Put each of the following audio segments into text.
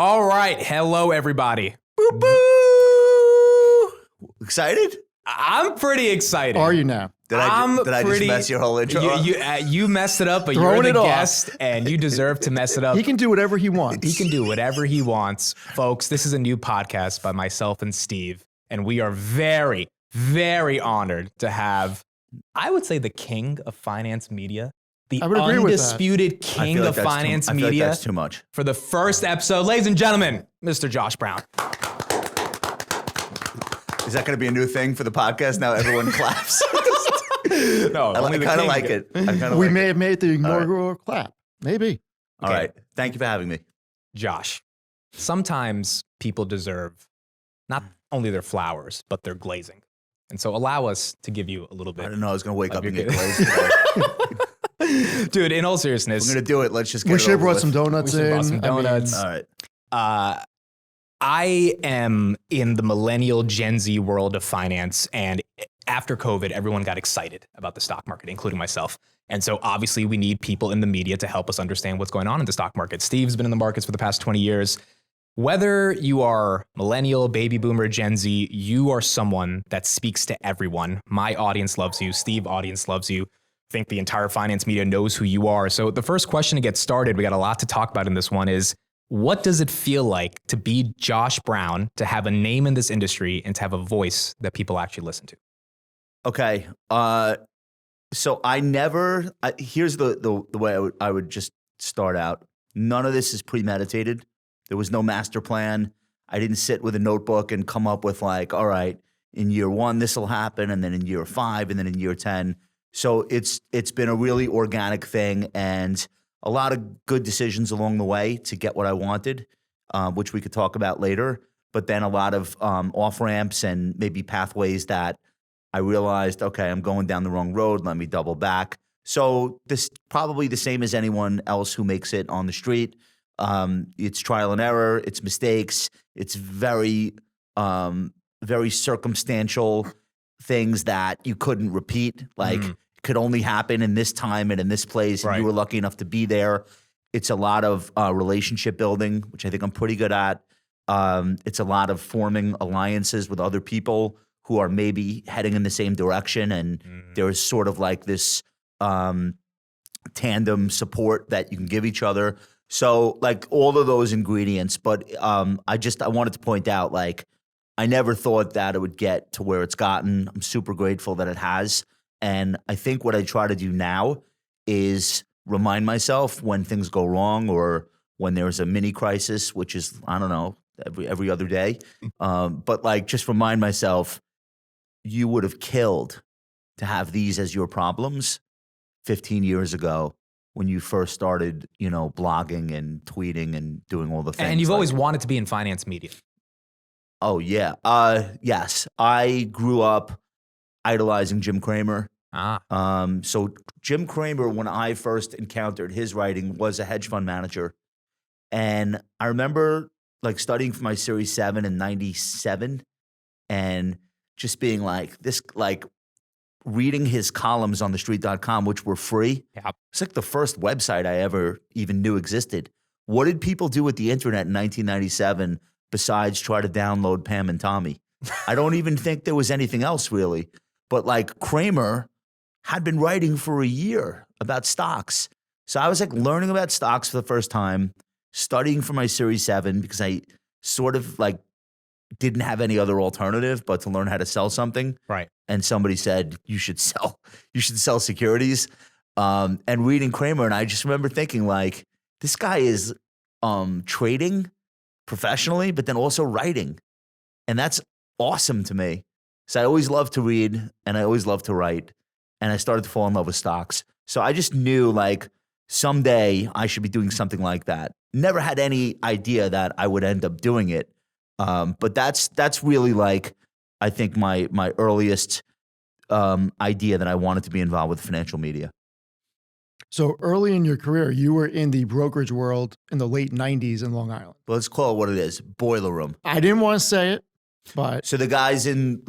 All right. Hello, everybody. Boop, boo. Excited? I'm pretty excited. Are you now? Did I just mess your whole intro up? You messed it up, but Throwing you're the it off. guest, and you deserve to mess it up. He can do whatever he wants. He can do whatever he wants. Folks, this is a new podcast by myself and Steve, and we are very, very honored to have, I would say, the king of finance media, the I would agree with that. undisputed king of finance I feel media like that's too much. for the first episode. Ladies and gentlemen, Mr. Josh Brown. Is that going to be a new thing for the podcast? Now everyone claps. No, I kind of like it. We may have made the inaugural clap. Maybe. All right. Thank you for having me. Josh, sometimes people deserve not only their flowers, but their glazing. And so allow us to give you a little bit. I didn't know I was going to wake up and get your glazed today. Dude, in all seriousness. We're going to do it. Let's just get We it should have over brought with. some donuts We should in. brought some donuts. All right. I am in the millennial Gen Z world of finance, and after COVID, everyone got excited about the stock market, including myself. And so obviously we need people in the media to help us understand what's going on in the stock market. Steve's been in the markets for the past 20 years. Whether you are millennial, baby boomer, Gen Z, you are someone that speaks to everyone. My audience loves you. Steve's audience loves you. I think the entire finance media knows who you are. So the first question to get started, we got a lot to talk about in this one, is what does it feel like to be Josh Brown, to have a name in this industry and to have a voice that people actually listen to? Okay. So here's the way I would just start out. None of this is premeditated. There was no master plan. I didn't sit with a notebook and come up with like, all right, in year 1, this will happen. And then in year 5, and then in year 10. So it's been a really organic thing and a lot of good decisions along the way to get what I wanted, which we could talk about later. But then a lot of off-ramps and maybe pathways that I realized, okay, I'm going down the wrong road. Let me double back. So this probably the same as anyone else who makes it on the street. It's trial and error. It's mistakes. It's very, very circumstantial things that you couldn't repeat. Like it could only happen in this time and in this place. Right. And you were lucky enough to be there. It's a lot of relationship building, which I think I'm pretty good at. It's a lot of forming alliances with other people who are maybe heading in the same direction. And there's sort of like this tandem support that you can give each other. So like all of those ingredients, but I wanted to point out, like, I never thought that it would get to where it's gotten. I'm super grateful that it has. And I think what I try to do now is remind myself when things go wrong or when there's a mini crisis, which is, I don't know, every other day. But like just remind myself, you would have killed to have these as your problems 15 years ago when you first started, blogging and tweeting and doing all the things. And you've always wanted to be in finance media. Oh, yeah. Yes. I grew up idolizing Jim Cramer. So Jim Cramer, when I first encountered his writing, was a hedge fund manager. And I remember like studying for my Series 7 in 97 and just being like this, like reading his columns on thestreet.com, which were free. Yeah. It's like the first website I ever even knew existed. What did people do with the internet in 1997 besides try to download Pam and Tommy? I don't even think there was anything else really. But like Kramer had been writing for a year about stocks. So I was like learning about stocks for the first time, studying for my Series 7 because I sort of like didn't have any other alternative but to learn how to sell something. Right. And somebody said, you should sell securities. And reading Kramer, and I just remember thinking like, this guy is trading professionally, but then also writing. And that's awesome to me. So I always loved to read and I always loved to write. And I started to fall in love with stocks. So I just knew like someday I should be doing something like that. Never had any idea that I would end up doing it. But that's really like, I think my earliest idea that I wanted to be involved with financial media. So early in your career, you were in the brokerage world in the late 90s in Long Island. But let's call it what it is, boiler room. I didn't want to say it, but So the guys in,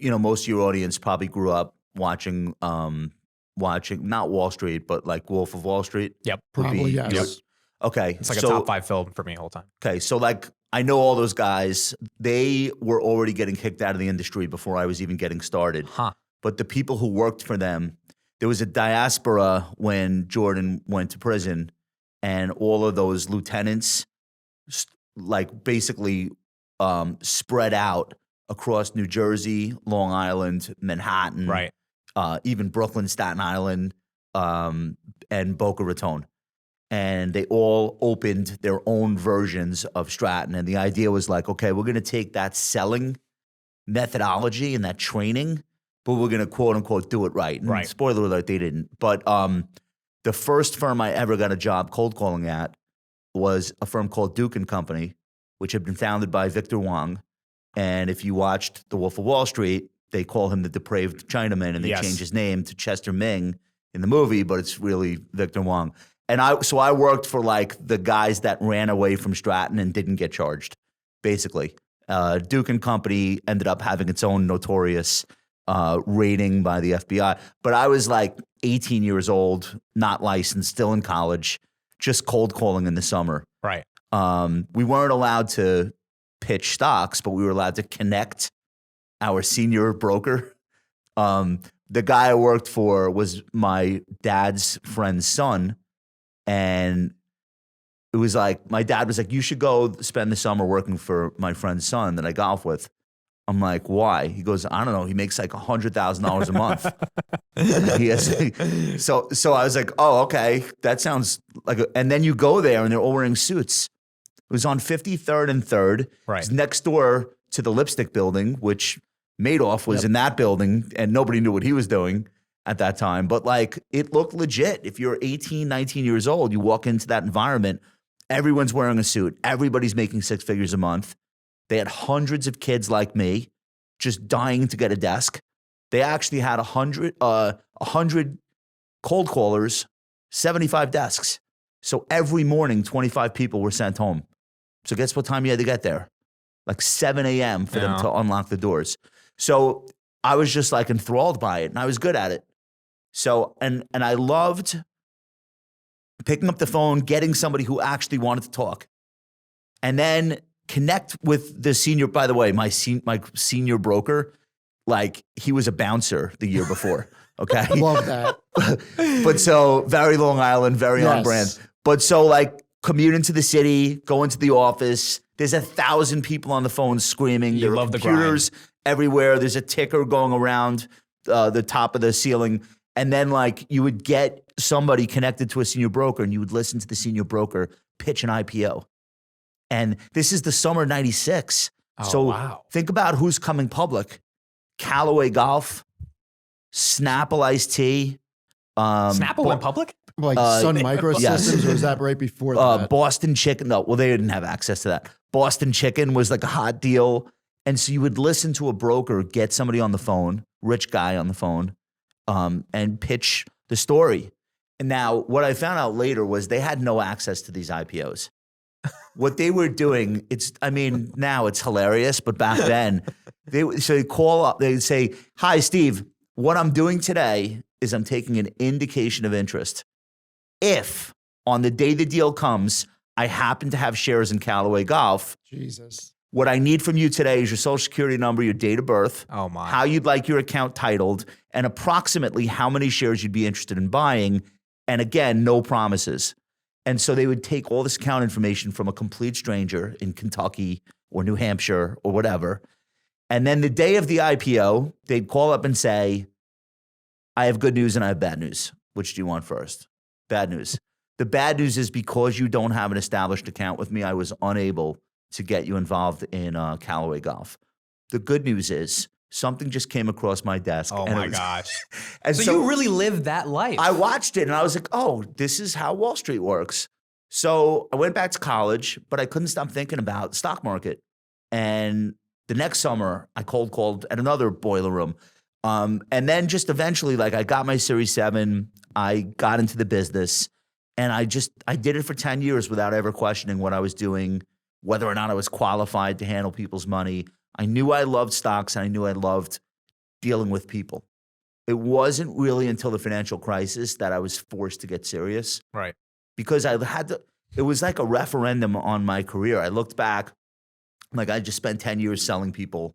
most of your audience probably grew up watching not Wall Street, but like Wolf of Wall Street. Yep. probably yes. Okay. It's like a top 5 film for me the whole time. Okay. So like I know all those guys. They were already getting kicked out of the industry before I was even getting started. Huh. But the people who worked for them, there was a diaspora when Jordan went to prison, and all of those lieutenants like basically spread out across New Jersey, Long Island, Manhattan, Right. Even Brooklyn, Staten Island, and Boca Raton. And they all opened their own versions of Stratton. And the idea was like, okay, we're going to take that selling methodology and that training, but we're going to quote unquote do it right. And Right. spoiler alert, they didn't. But the first firm I ever got a job cold calling at was a firm called Duke and Company, which had been founded by Victor Wong. And if you watched The Wolf of Wall Street, they call him the depraved Chinaman, and they Yes. change his name to Chester Ming in the movie, but it's really Victor Wong. And I worked for like the guys that ran away from Stratton and didn't get charged, basically. Duke and Company ended up having its own notorious raiding by the FBI. But I was like 18 years old, not licensed, still in college, just cold calling in the summer. Right. We weren't allowed to pitch stocks, but we were allowed to connect our senior broker. The guy I worked for was my dad's friend's son. And it was like, my dad was like, you should go spend the summer working for my friend's son that I golf with. I'm like, why? He goes, I don't know. He makes like $100,000 a month. He has, so I was like, oh, okay. That sounds like and then you go there and they're all wearing suits. It was on 53rd and 3rd. Right. It's next door to the Lipstick Building, which Madoff was in that building, and nobody knew what he was doing at that time. But like, it looked legit. If you're 18, 19 years old, you walk into that environment, everyone's wearing a suit. Everybody's making 6 figures a month. They had hundreds of kids like me just dying to get a desk. They actually had 100 cold callers, 75 desks. So every morning, 25 people were sent home. So guess what time you had to get there? Like 7 a.m. for them to unlock the doors. So I was just like enthralled by it, and I was good at it. So, and I loved picking up the phone, getting somebody who actually wanted to talk, and then connect with the senior. By the way, my senior broker, like he was a bouncer the year before. Okay. Love that. But so very Long Island, very on Yes. brand. But so like commute into the city, go into the office. There's 1,000 people on the phone screaming. There love are the computers everywhere. There's a ticker going around the top of the ceiling. And then like you would get somebody connected to a senior broker, and you would listen to the senior broker pitch an IPO. And this is the summer '96. Oh, so wow. think about who's coming public. Callaway Golf, Snapple Iced Tea. Snapple went public? Like Sun Microsystems, yes. or was that right before that? Boston Chicken. No, well, they didn't have access to that. Boston Chicken was like a hot deal. And so you would listen to a broker get somebody on the phone, rich guy on the phone, and pitch the story. And now what I found out later was they had no access to these IPOs. What they were doing, now it's hilarious, but back then, they call up, they'd say, hi, Steve, what I'm doing today is I'm taking an indication of interest. If on the day the deal comes, I happen to have shares in Callaway Golf, Jesus. what I need from you today is your social security number, your date of birth, Oh my. how you'd like your account titled, and approximately how many shares you'd be interested in buying. And again, no promises. And so they would take all this account information from a complete stranger in Kentucky or New Hampshire or whatever. And then the day of the IPO, they'd call up and say, I have good news and I have bad news. Which do you want first? Bad news. The bad news is because you don't have an established account with me, I was unable to get you involved in Callaway Golf. The good news is something just came across my desk. Oh and my it was- gosh. And So you really lived that life. I watched it and I was like, oh, this is how Wall Street works. So I went back to college, but I couldn't stop thinking about the stock market. And the next summer, I cold called at another boiler room. And then just eventually, like I got my Series 7, I got into the business, and I did it for 10 years without ever questioning what I was doing, whether or not I was qualified to handle people's money. I knew I loved stocks, and I knew I loved dealing with people. It wasn't really until the financial crisis that I was forced to get serious. Right. Because I had to, it was like a referendum on my career. I looked back, like I just spent 10 years selling people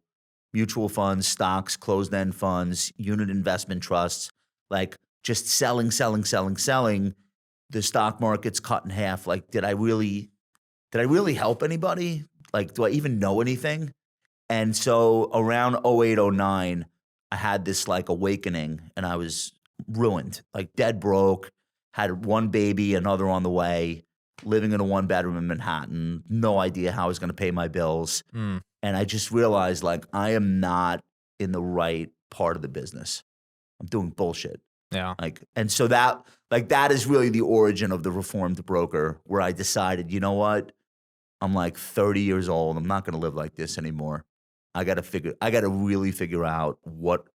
mutual funds, stocks, closed-end funds, unit investment trusts, like just selling. The stock market's cut in half. Like, did I really help anybody? Like, do I even know anything? And so around 08, 09, I had this like awakening and I was ruined, like dead broke, had one baby, another on the way, living in a 1-bedroom in Manhattan, no idea how I was going to pay my bills. Mm. And I just realized like I am not in the right part of the business. I'm doing bullshit. Yeah. Like, and so that is really the origin of the Reformed Broker, where I decided, you know what? I'm like 30 years old. I'm not going to live like this anymore. I got to really figure out what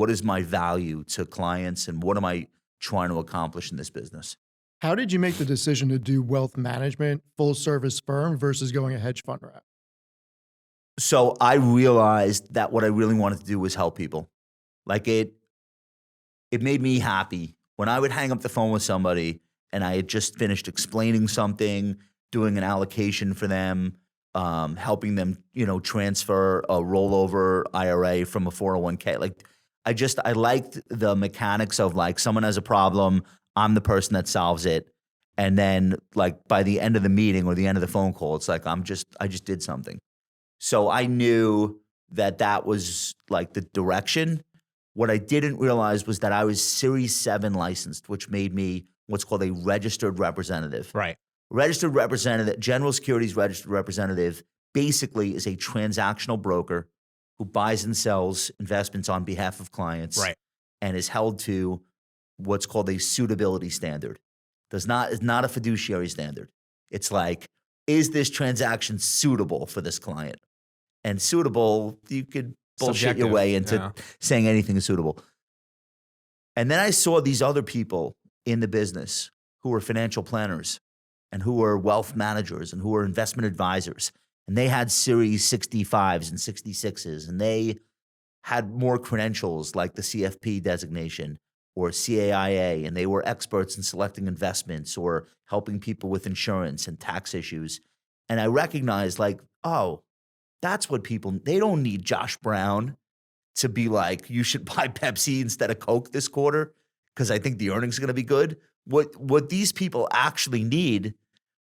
is my value to clients and what am I trying to accomplish in this business. How did you make the decision to do wealth management, full service firm versus going a hedge fund route? So I realized that what I really wanted to do was help people. Like it made me happy when I would hang up the phone with somebody and I had just finished explaining something, doing an allocation for them, helping them, transfer a rollover IRA from a 401k. Like I liked the mechanics of like someone has a problem, I'm the person that solves it. And then like by the end of the meeting or the end of the phone call, it's like I just did something. So I knew that was like the direction. What I didn't realize was that I was Series 7 licensed, which made me what's called a registered representative. Right. Registered representative, General Securities registered representative, basically is a transactional broker who buys and sells investments on behalf of clients. Right. And is held to what's called a suitability standard. It's not a fiduciary standard. It's like, is this transaction suitable for this client? And suitable, you could bullshit your way into saying anything is suitable. And then I saw these other people in the business who were financial planners and who were wealth managers and who were investment advisors. And they had Series 65s and 66s, and they had more credentials like the CFP designation or CAIA, and they were experts in selecting investments or helping people with insurance and tax issues. And I recognized like, oh, that's what they don't need Josh Brown to be like, you should buy Pepsi instead of Coke this quarter because I think the earnings are going to be good. What these people actually need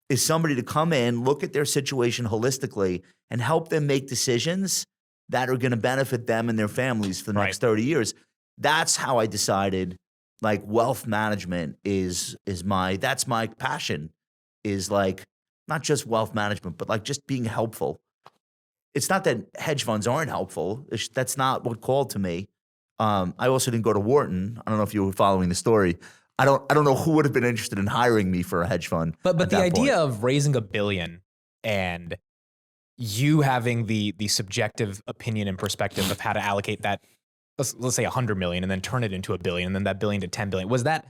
is somebody to come in, look at their situation holistically, and help them make decisions that are going to benefit them and their families for the next 30 years. That's how I decided like wealth management that's my passion, is like not just wealth management, but like just being helpful. It's not that hedge funds aren't helpful. That's not what called to me. I also didn't go to Wharton. I don't know if you were following the story. I don't know who would have been interested in hiring me for a hedge fund. But the idea of raising $1 billion and you having the subjective opinion and perspective of how to allocate that, let's say 100 million, and then turn it into $1 billion, and then that billion to 10 billion. Was that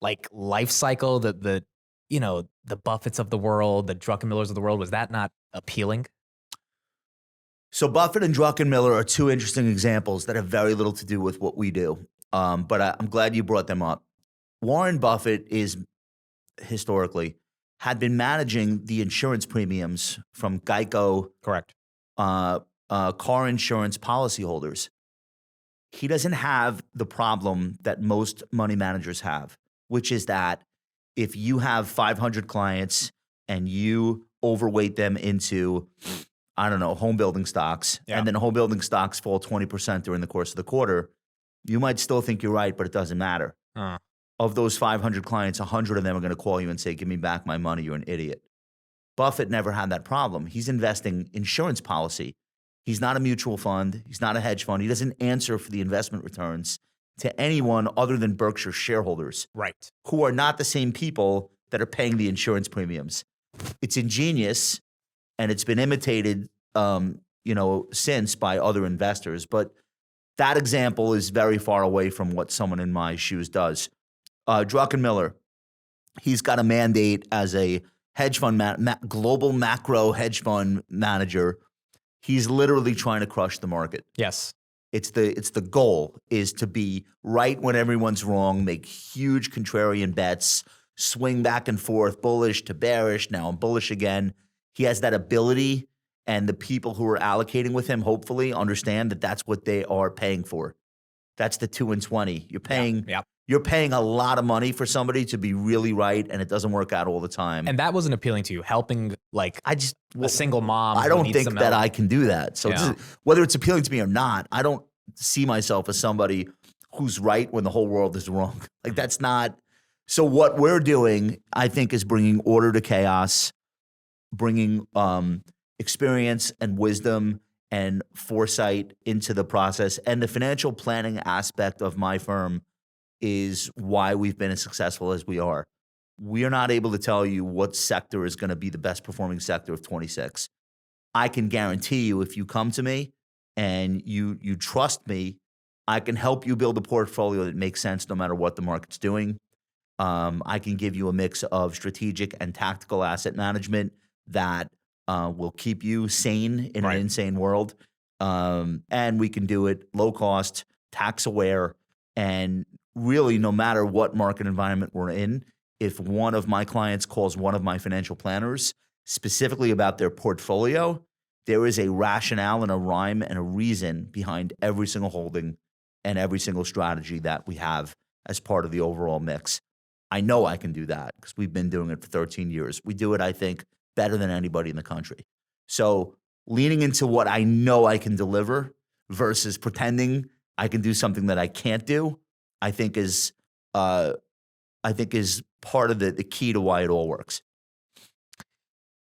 like life cycle, the Buffetts of the world, the Druckenmillers of the world? Was that not appealing? So Buffett and Druckenmiller are two interesting examples that have very little to do with what we do. But I'm glad you brought them up. Warren Buffett historically had been managing the insurance premiums from Geico. Correct. Car insurance policyholders. He doesn't have the problem that most money managers have, which is that if you have 500 clients and you overweight them into, I don't know, home building stocks, and then home building stocks fall 20% during the course of the quarter, you might still think you're right, but it doesn't matter. Of those 500 clients, 100 of them are going to call you and say, give me back my money, you're an idiot. Buffett never had that problem. He's investing insurance policy. He's not a mutual fund. He's not a hedge fund. He doesn't answer for the investment returns to anyone other than Berkshire shareholders, right? Who are not the same people that are paying the insurance premiums. It's ingenious, and it's been imitated, since by other investors. But that example is very far away from what someone in my shoes does. Druckenmiller, he's got a mandate as a hedge fund, global macro hedge fund manager. He's literally trying to crush the market. Yes. It's the goal is to be right when everyone's wrong, make huge contrarian bets, swing back and forth, bullish to bearish. Now I'm bullish again. He has that ability, and the people who are allocating with him hopefully understand that that's what they are paying for. That's the 2 and 20. You're paying. Yeah. You're paying a lot of money for somebody to be really right, and it doesn't work out all the time. And that wasn't appealing to you, helping like a single mom. I who don't needs think some that help. I can do that. So Yeah. whether it's appealing to me or not, I don't see myself as somebody who's right when the whole world is wrong. Like that's not. So what we're doing, I think, is bringing order to chaos, bringing experience and wisdom and foresight into the process. And the financial planning aspect of my firm is why we've been as successful as we are. We are not able to tell you what sector is going to be the best performing sector of 26. I can guarantee you, if you come to me and you trust me, I can help you build a portfolio that makes sense no matter what the market's doing. I can give you a mix of strategic and tactical asset management that will keep you sane in an insane world. And we can do it low cost, tax aware, and really no matter what market environment we're in, if one of my clients calls one of my financial planners specifically about their portfolio, there is a rationale and a rhyme and a reason behind every single holding and every single strategy that we have as part of the overall mix. I know I can do that because we've been doing it for 13 years. We do it, I think, better than anybody in the country. So leaning into what I know I can deliver versus pretending I can do something that I can't do, I think is part of the key to why it all works.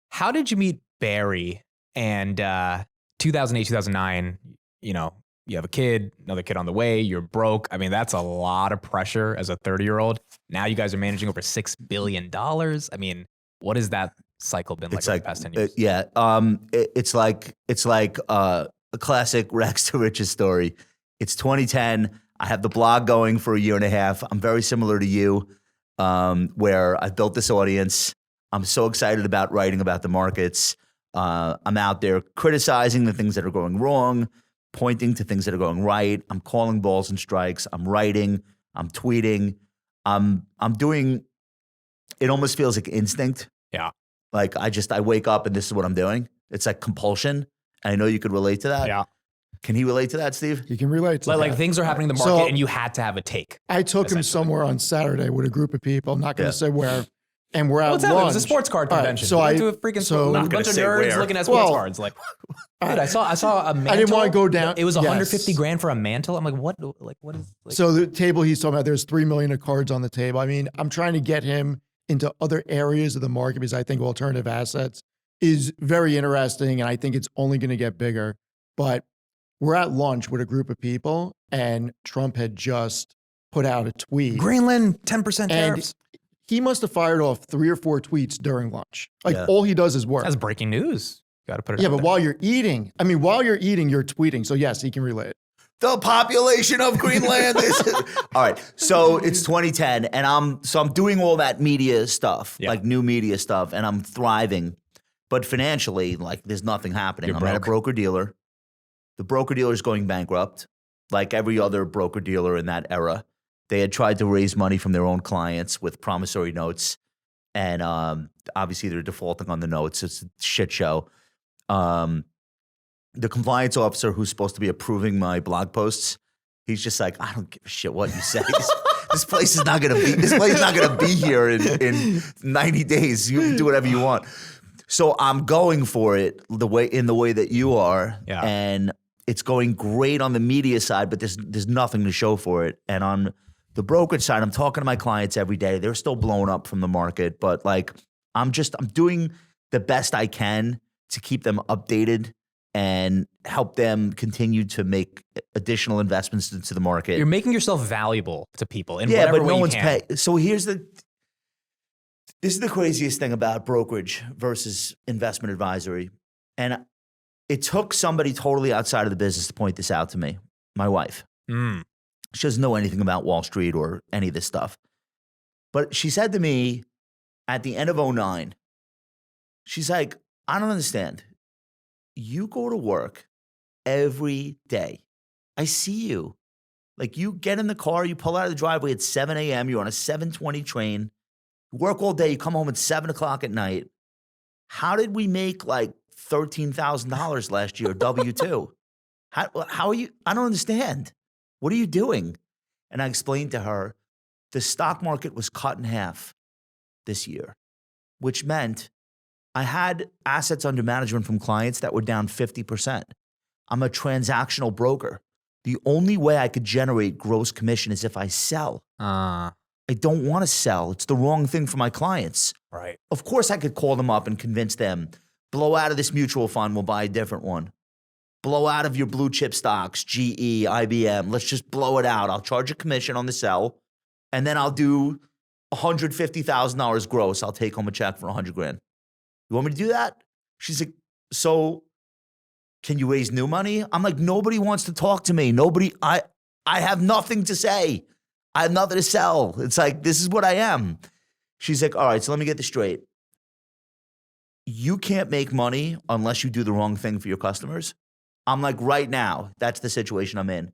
How did you meet Barry? And 2008, 2009, you have a kid, another kid on the way, you're broke. I mean, that's a lot of pressure as a 30-year-old. Now you guys are managing over $6 billion. I mean, what has that cycle been like over the past 10 years? It's like a classic rags to riches story. It's 2010. I have the blog going for a year and a half. I'm very similar to you, where I've built this audience. I'm so excited about writing about the markets. I'm out there criticizing the things that are going wrong, pointing to things that are going right. I'm calling balls and strikes. I'm writing. I'm tweeting. I'm doing. It almost feels like instinct. Yeah. Like I wake up and this is what I'm doing. It's like compulsion. I know you could relate to that. Yeah. Can he relate to that, Steve? He can relate to that. Like things are happening in the market and you had to have a take. I took him somewhere on Saturday with a group of people. I'm not going to say where. And we're What's at that? lunch. It was a sports card convention. So We I went to a freaking a bunch of nerds where. looking at sports cards. Like, dude, I saw a mantle. I didn't want to go down. It was 150 grand for a mantle. I'm like, what? Like, what is? Like, So the table he's talking about, there's 3 million of cards on the table. I mean, I'm trying to get him into other areas of the market because I think alternative assets is very interesting, and I think it's only going to get bigger. But we're at lunch with a group of people, and Trump had just put out a tweet. Greenland, 10% tariffs. He must have fired off 3 or 4 tweets during lunch. Like all he does is work. That's breaking news. Got to put it. Yeah, out but there. while you're eating, you're tweeting. So yes, he can relate. The population of Greenland is all right. So it's 2010, and I'm doing all that media stuff, like new media stuff, and I'm thriving. But financially, like there's nothing happening. You're I'm at a broke. broker dealer. The broker dealer is going bankrupt, like every other broker dealer in that era. They had tried to raise money from their own clients with promissory notes, and obviously they're defaulting on the notes. It's a shit show. The compliance officer who's supposed to be approving my blog posts, he's just like, I don't give a shit what you say. This place is not gonna be. This place is not gonna be here in 90 days. You can do whatever you want. So I'm going for it the way that you are, and it's going great on the media side, but there's nothing to show for it. And on the brokerage side, I'm talking to my clients every day. They're still blown up from the market, but like I'm doing the best I can to keep them updated and help them continue to make additional investments into the market. You're making yourself valuable to people in whatever but way no you one's can. paying. So this is the craziest thing about brokerage versus investment advisory. And it took somebody totally outside of the business to point this out to me, my wife. She doesn't know anything about Wall Street or any of this stuff. But she said to me at the end of 2009, she's like, I don't understand. You go to work every day. I see you. Like you get in the car, you pull out of the driveway at 7 a.m., you're on a 7:20 train, You work all day, you come home at 7 o'clock at night. How did we make like $13,000 last year, W-2? How are you? I don't understand. What are you doing? And I explained to her, the stock market was cut in half this year, which meant I had assets under management from clients that were down 50%. I'm a transactional broker. The only way I could generate gross commission is if I sell. I don't want to sell. It's the wrong thing for my clients. Right. Of course, I could call them up and convince them, blow out of this mutual fund, we'll buy a different one. Blow out of your blue chip stocks, GE, IBM. Let's just blow it out. I'll charge a commission on the sell, and then I'll do $150,000 gross. I'll take home a check for $100,000. You want me to do that? She's like, so can you raise new money? I'm like, nobody wants to talk to me. I have nothing to say. I have nothing to sell. It's like, this is what I am. She's like, all right, so let me get this straight. You can't make money unless you do the wrong thing for your customers. I'm like, right now, that's the situation I'm in.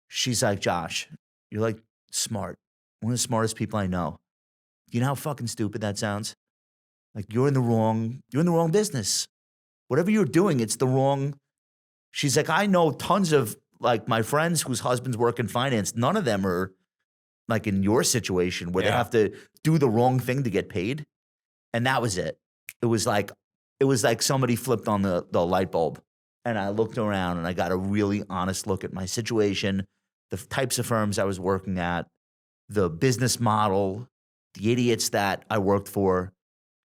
She's like, Josh, you're like smart. One of the smartest people I know. You know how fucking stupid that sounds? Like you're in the wrong business. Whatever you're doing, it's the wrong. She's like, I know tons of like my friends whose husbands work in finance. None of them are like in your situation where they have to do the wrong thing to get paid. And that was it. It was like somebody flipped on the light bulb. And I looked around and I got a really honest look at my situation, the types of firms I was working at, the business model, the idiots that I worked for.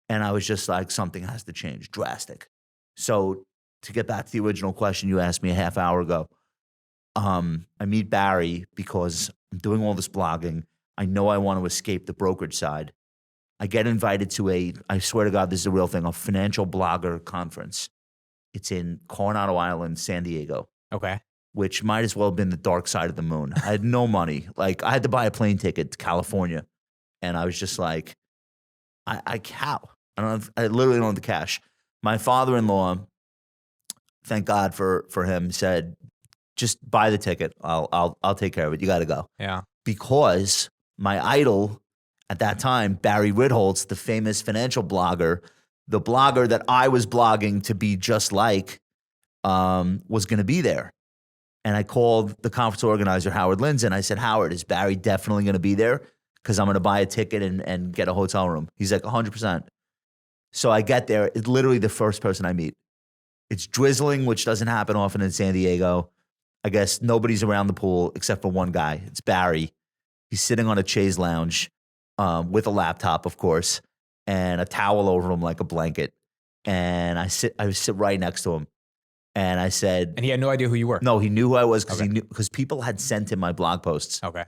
And I was just like, something has to change, drastic. So to get back to the original question you asked me a half hour ago, I meet Barry because I'm doing all this blogging. I know I want to escape the brokerage side. I get invited to I swear to God, this is a real thing, a financial blogger conference. It's in Coronado Island, San Diego. Okay. Which might as well have been the dark side of the moon. I had no money. Like I had to buy a plane ticket to California. And I was just like, how? I literally don't have the cash. My father-in-law, thank God for him, said, just buy the ticket. I'll take care of it. You got to go. Yeah. Because my idol at that time, Barry Ritholtz, the famous financial blogger, the blogger that I was blogging to be just like, was going to be there. And I called the conference organizer, Howard Lindsay, and I said, Howard, is Barry definitely going to be there? Because I'm going to buy a ticket and get a hotel room. He's like, 100%. So I get there. It's literally the first person I meet. It's drizzling, which doesn't happen often in San Diego. I guess nobody's around the pool except for one guy. It's Barry. He's sitting on a chaise lounge with a laptop, of course, and a towel over him like a blanket. And I sit right next to him. And I said, and he had no idea who you were. No, he knew who I was because people had sent him my blog posts. Okay.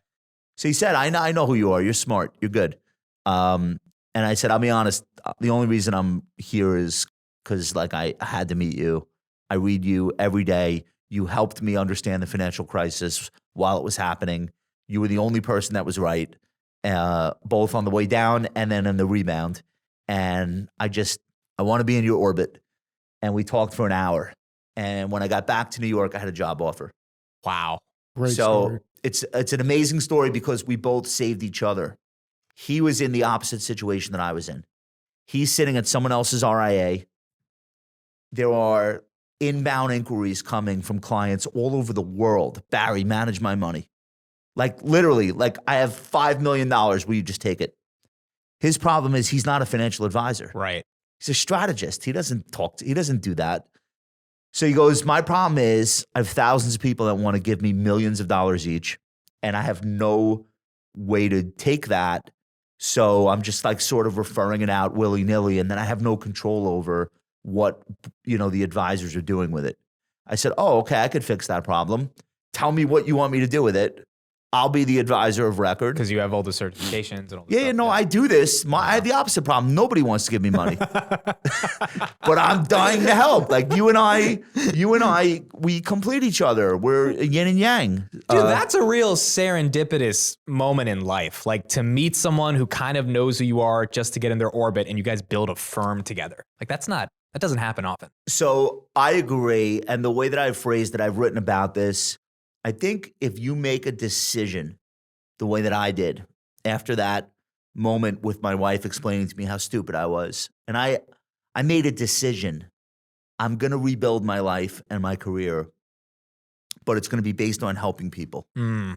So he said, I know who you are. You're smart. You're good. And I said, I'll be honest. The only reason I'm here is because like I had to meet you. I read you every day. You helped me understand the financial crisis while it was happening. You were the only person that was right, both on the way down and then in the rebound. And I want to be in your orbit. And we talked for an hour. And when I got back to New York, I had a job offer. Wow. Great So story. it's an amazing story because we both saved each other. He was in the opposite situation that I was in. He's sitting at someone else's RIA. There are inbound inquiries coming from clients all over the world. Barry, manage my money. Like literally, like I have $5 million. Will you just take it? His problem is he's not a financial advisor. Right. He's a strategist. He doesn't do that. So he goes, my problem is I have thousands of people that want to give me millions of dollars each, and I have no way to take that. So I'm just like sort of referring it out willy-nilly, and then I have no control over what, the advisors are doing with it. I said, oh, okay, I could fix that problem. Tell me what you want me to do with it. I'll be the advisor of record. Because you have all the certifications and all the Yeah, stuff. no, I do this. I have the opposite problem. Nobody wants to give me money. But I'm dying to help. Like you and I, we complete each other. We're yin and yang. Dude, that's a real serendipitous moment in life. Like to meet someone who kind of knows who you are just to get in their orbit and you guys build a firm together. Like that doesn't happen often. So I agree. And the way that I've phrased it, I've written about this. I think if you make a decision the way that I did, after that, moment with my wife explaining to me how stupid I was. And I made a decision. I'm going to rebuild my life and my career, but it's going to be based on helping people. Mm.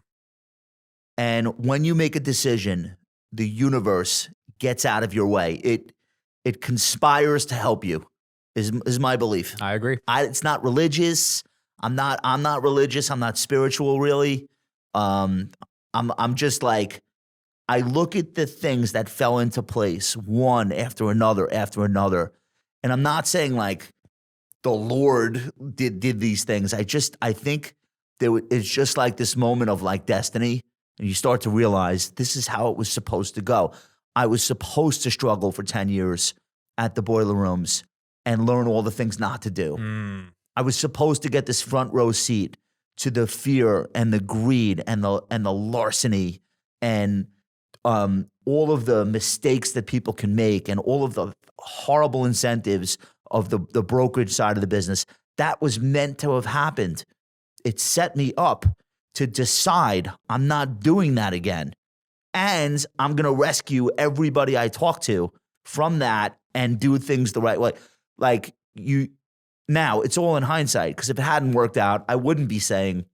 And when you make a decision, the universe gets out of your way. It conspires to help you. Is my belief. I agree. It's not religious. I'm not religious. I'm not spiritual really. I'm just like, I look at the things that fell into place one after another, and I'm not saying like the Lord did these things. I think it's just like this moment of like destiny, and you start to realize this is how it was supposed to go. I was supposed to struggle for 10 years at the boiler rooms and learn all the things not to do. Mm. I was supposed to get this front row seat to the fear and the greed and the larceny and all of the mistakes that people can make and all of the horrible incentives of the brokerage side of the business. That was meant to have happened. It set me up to decide I'm not doing that again. And I'm going to rescue everybody I talk to from that and do things the right way. Like now it's all in hindsight, because if it hadn't worked out, I wouldn't be saying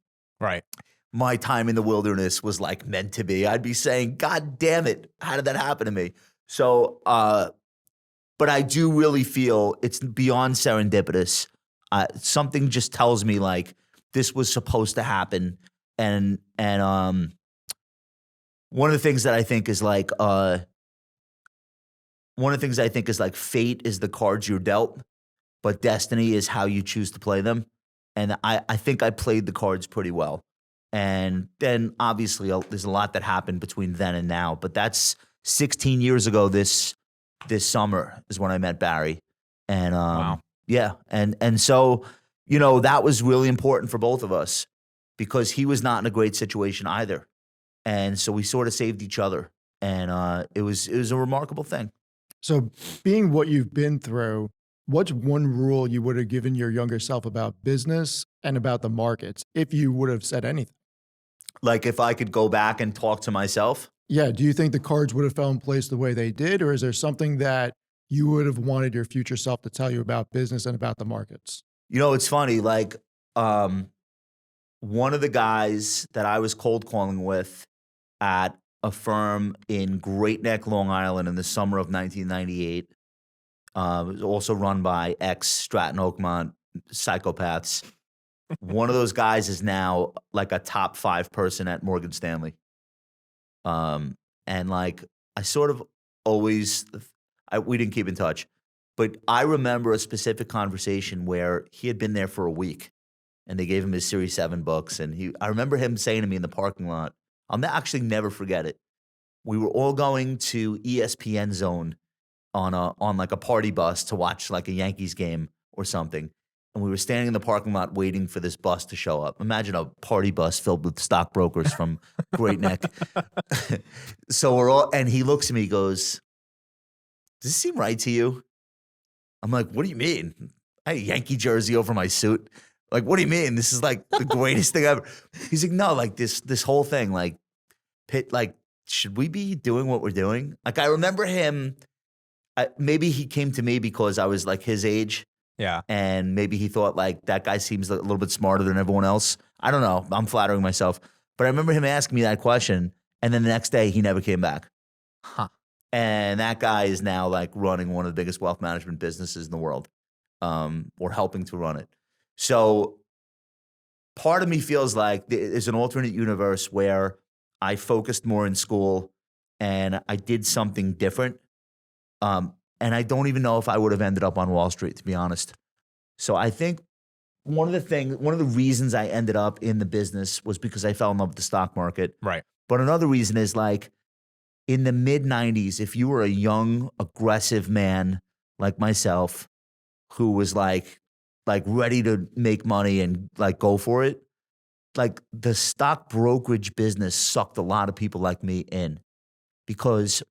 Right. my time in the wilderness was like meant to be. I'd be saying, God damn it, how did that happen to me? So, but I do really feel it's beyond serendipitous. Something just tells me like this was supposed to happen. And one of the things that I think is like, fate is the cards you're dealt, but destiny is how you choose to play them. And I think I played the cards pretty well. And then obviously there's a lot that happened between then and now, but that's 16 years ago this summer is when I met Barry. And Wow. yeah. And so, that was really important for both of us because he was not in a great situation either. And so we sort of saved each other. And it was a remarkable thing. So, being what you've been through, what's one rule you would have given your younger self about business and about the markets if you would have said anything? Like if I could go back and talk to myself? Yeah. Do you think the cards would have fell in place the way they did? Or is there something that you would have wanted your future self to tell you about business and about the markets? It's funny. Like one of the guys that I was cold calling with at a firm in Great Neck, Long Island in the summer of 1998. It was also run by ex-Stratton Oakmont psychopaths. One of those guys is now like a top 5 person at Morgan Stanley. And like I sort of always, we didn't keep in touch, but I remember a specific conversation where he had been there for a week and they gave him his Series 7 books. And I remember him saying to me in the parking lot, I'll actually never forget it. We were all going to ESPN Zone on like a party bus to watch like a Yankees game or something. And we were standing in the parking lot waiting for this bus to show up. Imagine a party bus filled with stockbrokers from Great Neck. So and he looks at me, goes, does this seem right to you? I'm like, what do you mean? I had a Yankee jersey over my suit. Like, what do you mean? This is like the greatest thing ever. He's like, no, like this whole thing, like, should we be doing what we're doing? Like, I remember him, maybe he came to me because I was like his age. Yeah. And maybe he thought like that guy seems a little bit smarter than everyone else. I don't know. I'm flattering myself. But I remember him asking me that question. And then the next day he never came back. Huh. And that guy is now like running one of the biggest wealth management businesses in the world, or helping to run it. So part of me feels like there's an alternate universe where I focused more in school and I did something different. And I don't even know if I would have ended up on Wall Street, to be honest. So I think one of the reasons I ended up in the business was because I fell in love with the stock market. Right. But another reason is like in the mid 90s, if you were a young, aggressive man like myself who was like ready to make money and like go for it, like the stock brokerage business sucked a lot of people like me in, because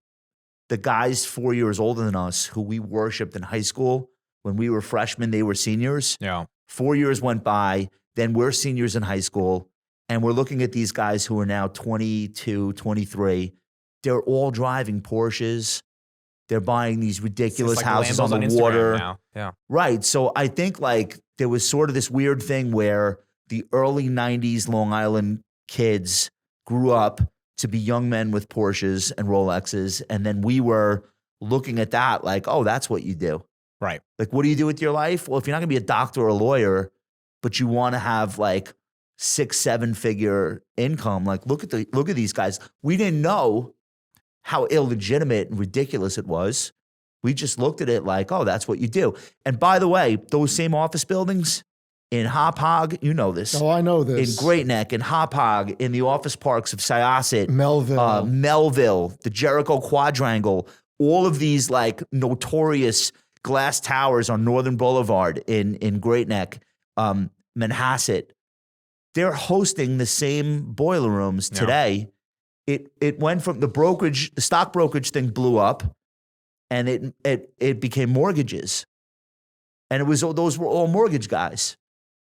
the guys 4 years older than us who we worshiped in high school, when we were freshmen, they were seniors. Yeah. 4 years went by, then we're seniors in high school, and we're looking at these guys who are now 22, 23, they're all driving Porsches. They're buying these ridiculous like houses on Lambos the Instagram water. now. Yeah. Right. So I think like there was sort of this weird thing where the early 90s Long Island kids grew up to be young men with Porsches and Rolexes. And then we were looking at that like, oh, that's what you do. Right. Like, what do you do with your life? Well, if you're not going to be a doctor or a lawyer, but you want to have like 6-7 figure income, like look at these guys. We didn't know how illegitimate and ridiculous it was. We just looked at it like, oh, that's what you do. And by the way, those same office buildings in Hop Hog, you know this. Oh, I know this. In Great Neck, in Hop Hog, in the office parks of Syosset, Melville, the Jericho Quadrangle, all of these like notorious glass towers on Northern Boulevard in Great Neck, Manhasset, they're hosting the same boiler rooms today. It went from the stock brokerage thing blew up, and it became mortgages, and those were all mortgage guys.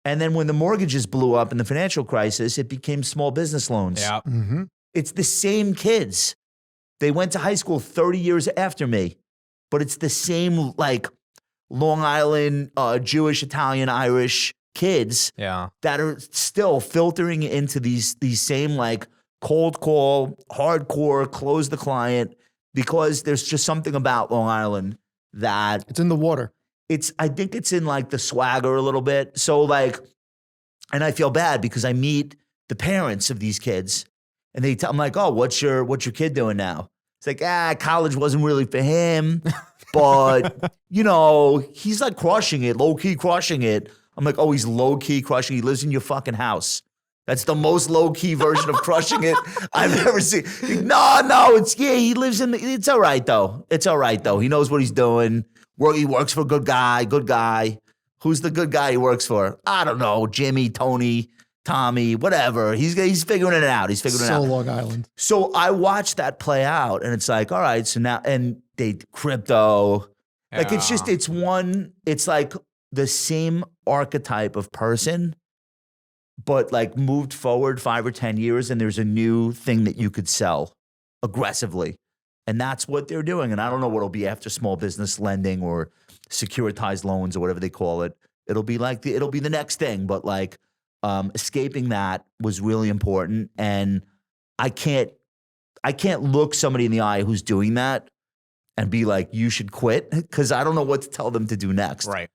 And then when the mortgages blew up in the financial crisis, it became small business loans. Yeah. Mm-hmm. It's the same kids. They went to high school 30 years after me, but it's the same like Long Island, Jewish, Italian, Irish kids that are still filtering into these same like cold call, hardcore, close the client, because there's just something about Long Island that it's in the water. I think it's in like the swagger a little bit. So like, and I feel bad because I meet the parents of these kids and I'm like, oh, what's your kid doing now? It's like, college wasn't really for him, but you know, he's like crushing it, low key crushing it. I'm like, oh, he's low key crushing. He lives in your fucking house. That's the most low-key version of crushing it I've ever seen. No, he lives it's all right, though. It's all right, though. He knows what he's doing. He works for a good guy. Who's the good guy he works for? I don't know, Jimmy, Tony, Tommy, whatever. He's figuring it out. Long Island. So I watched that play out, and it's like, all right, so now, and they crypto. Like, it's like the same archetype of person, but like moved forward 5 or 10 years, and there's a new thing that you could sell aggressively. And that's what they're doing. And I don't know what it'll be after small business lending or securitized loans or whatever they call it. It'll be the next thing. But like escaping that was really important. And I can't look somebody in the eye who's doing that and be like, you should quit, because I don't know what to tell them to do next. Right.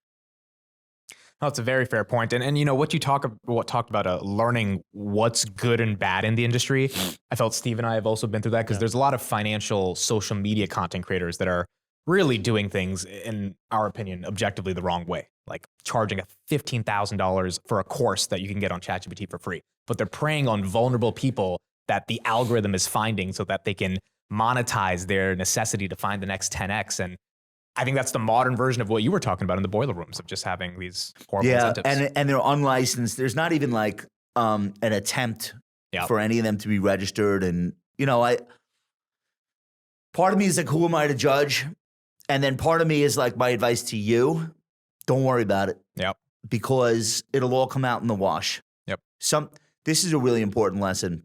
No, it's a very fair point. And you know, what talked about learning what's good and bad in the industry. I felt Steve and I have also been through that, because there's a lot of financial social media content creators that are really doing things, in our opinion, objectively the wrong way. Like charging $15,000 for a course that you can get on ChatGPT for free. But they're preying on vulnerable people that the algorithm is finding so that they can monetize their necessity to find the next 10X. And I think that's the modern version of what you were talking about in the boiler rooms, of just having these horrible incentives. And they're unlicensed. There's not even like an attempt for any of them to be registered. And you know, part of me is like, who am I to judge? And then part of me is like, my advice to you: don't worry about it. Yep. Because it'll all come out in the wash. Yep. This is a really important lesson.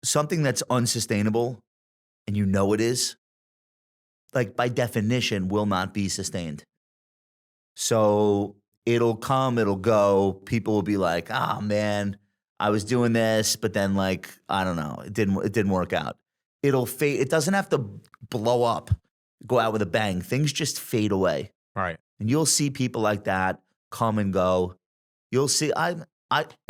Something that's unsustainable, and you know it is, like by definition, will not be sustained. So it'll come, it'll go. People will be like, "Ah, man, I was doing this, but then like, I don't know, it didn't work out." It'll fade. It doesn't have to blow up, go out with a bang. Things just fade away. Right. And you'll see people like that come and go. You'll see. I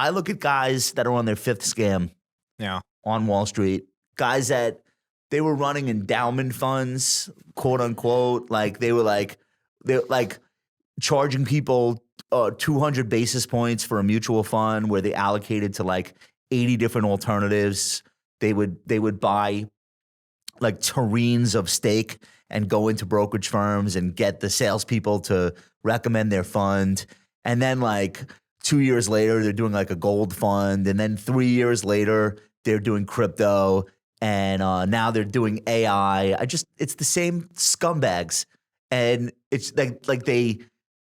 look at guys that are on their fifth scam. Yeah. On Wall Street, guys that they were running endowment funds, quote unquote, like they're like charging people 200 basis points for a mutual fund where they allocated to like 80 different alternatives. They would buy like tureens of steak and go into brokerage firms and get the salespeople to recommend their fund. And then like 2 years later, they're doing like a gold fund. And then 3 years later, they're doing crypto. And now they're doing AI. It's the same scumbags. And it's like they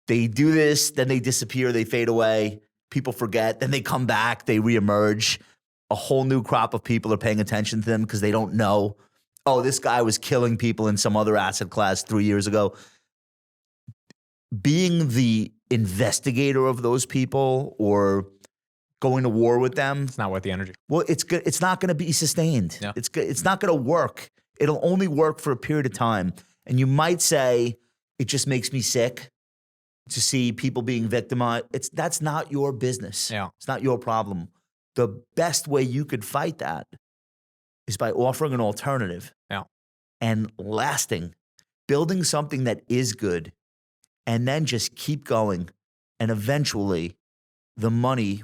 do this, then they disappear, they fade away. People forget, then they come back, they reemerge. a whole new crop of people are paying attention to them because they don't know, oh, this guy was killing people in some other asset class 3 years ago. Being the investigator of those people or going to war with them, It's not worth the energy. well, it's not going to be sustained. Yeah. It's not going to work. It'll only work for a period of time. And you might say, it just makes me sick to see people being victimized. That's not your business. Yeah. It's not your problem. The best way you could fight that is by offering an alternative. Yeah. And lasting, building something that is good, and then just keep going. And eventually the money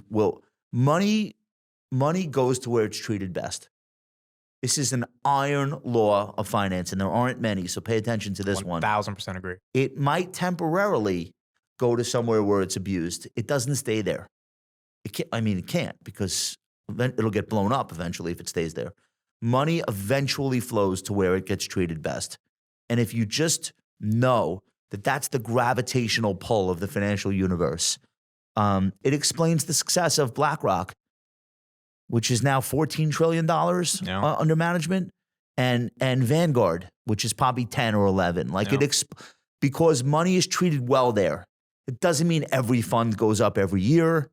goes to where it's treated best. This is an iron law of finance, and there aren't many, so pay attention to this one. 1000% agree. It might temporarily go to somewhere where it's abused. It doesn't stay there. It can't, because it'll get blown up eventually if it stays there. Money eventually flows to where it gets treated best. And if you just know that that's the gravitational pull of the financial universe, it explains the success of BlackRock, which is now $14 trillion under management, and Vanguard, which is probably 10 or 11. Because money is treated well there. It doesn't mean every fund goes up every year,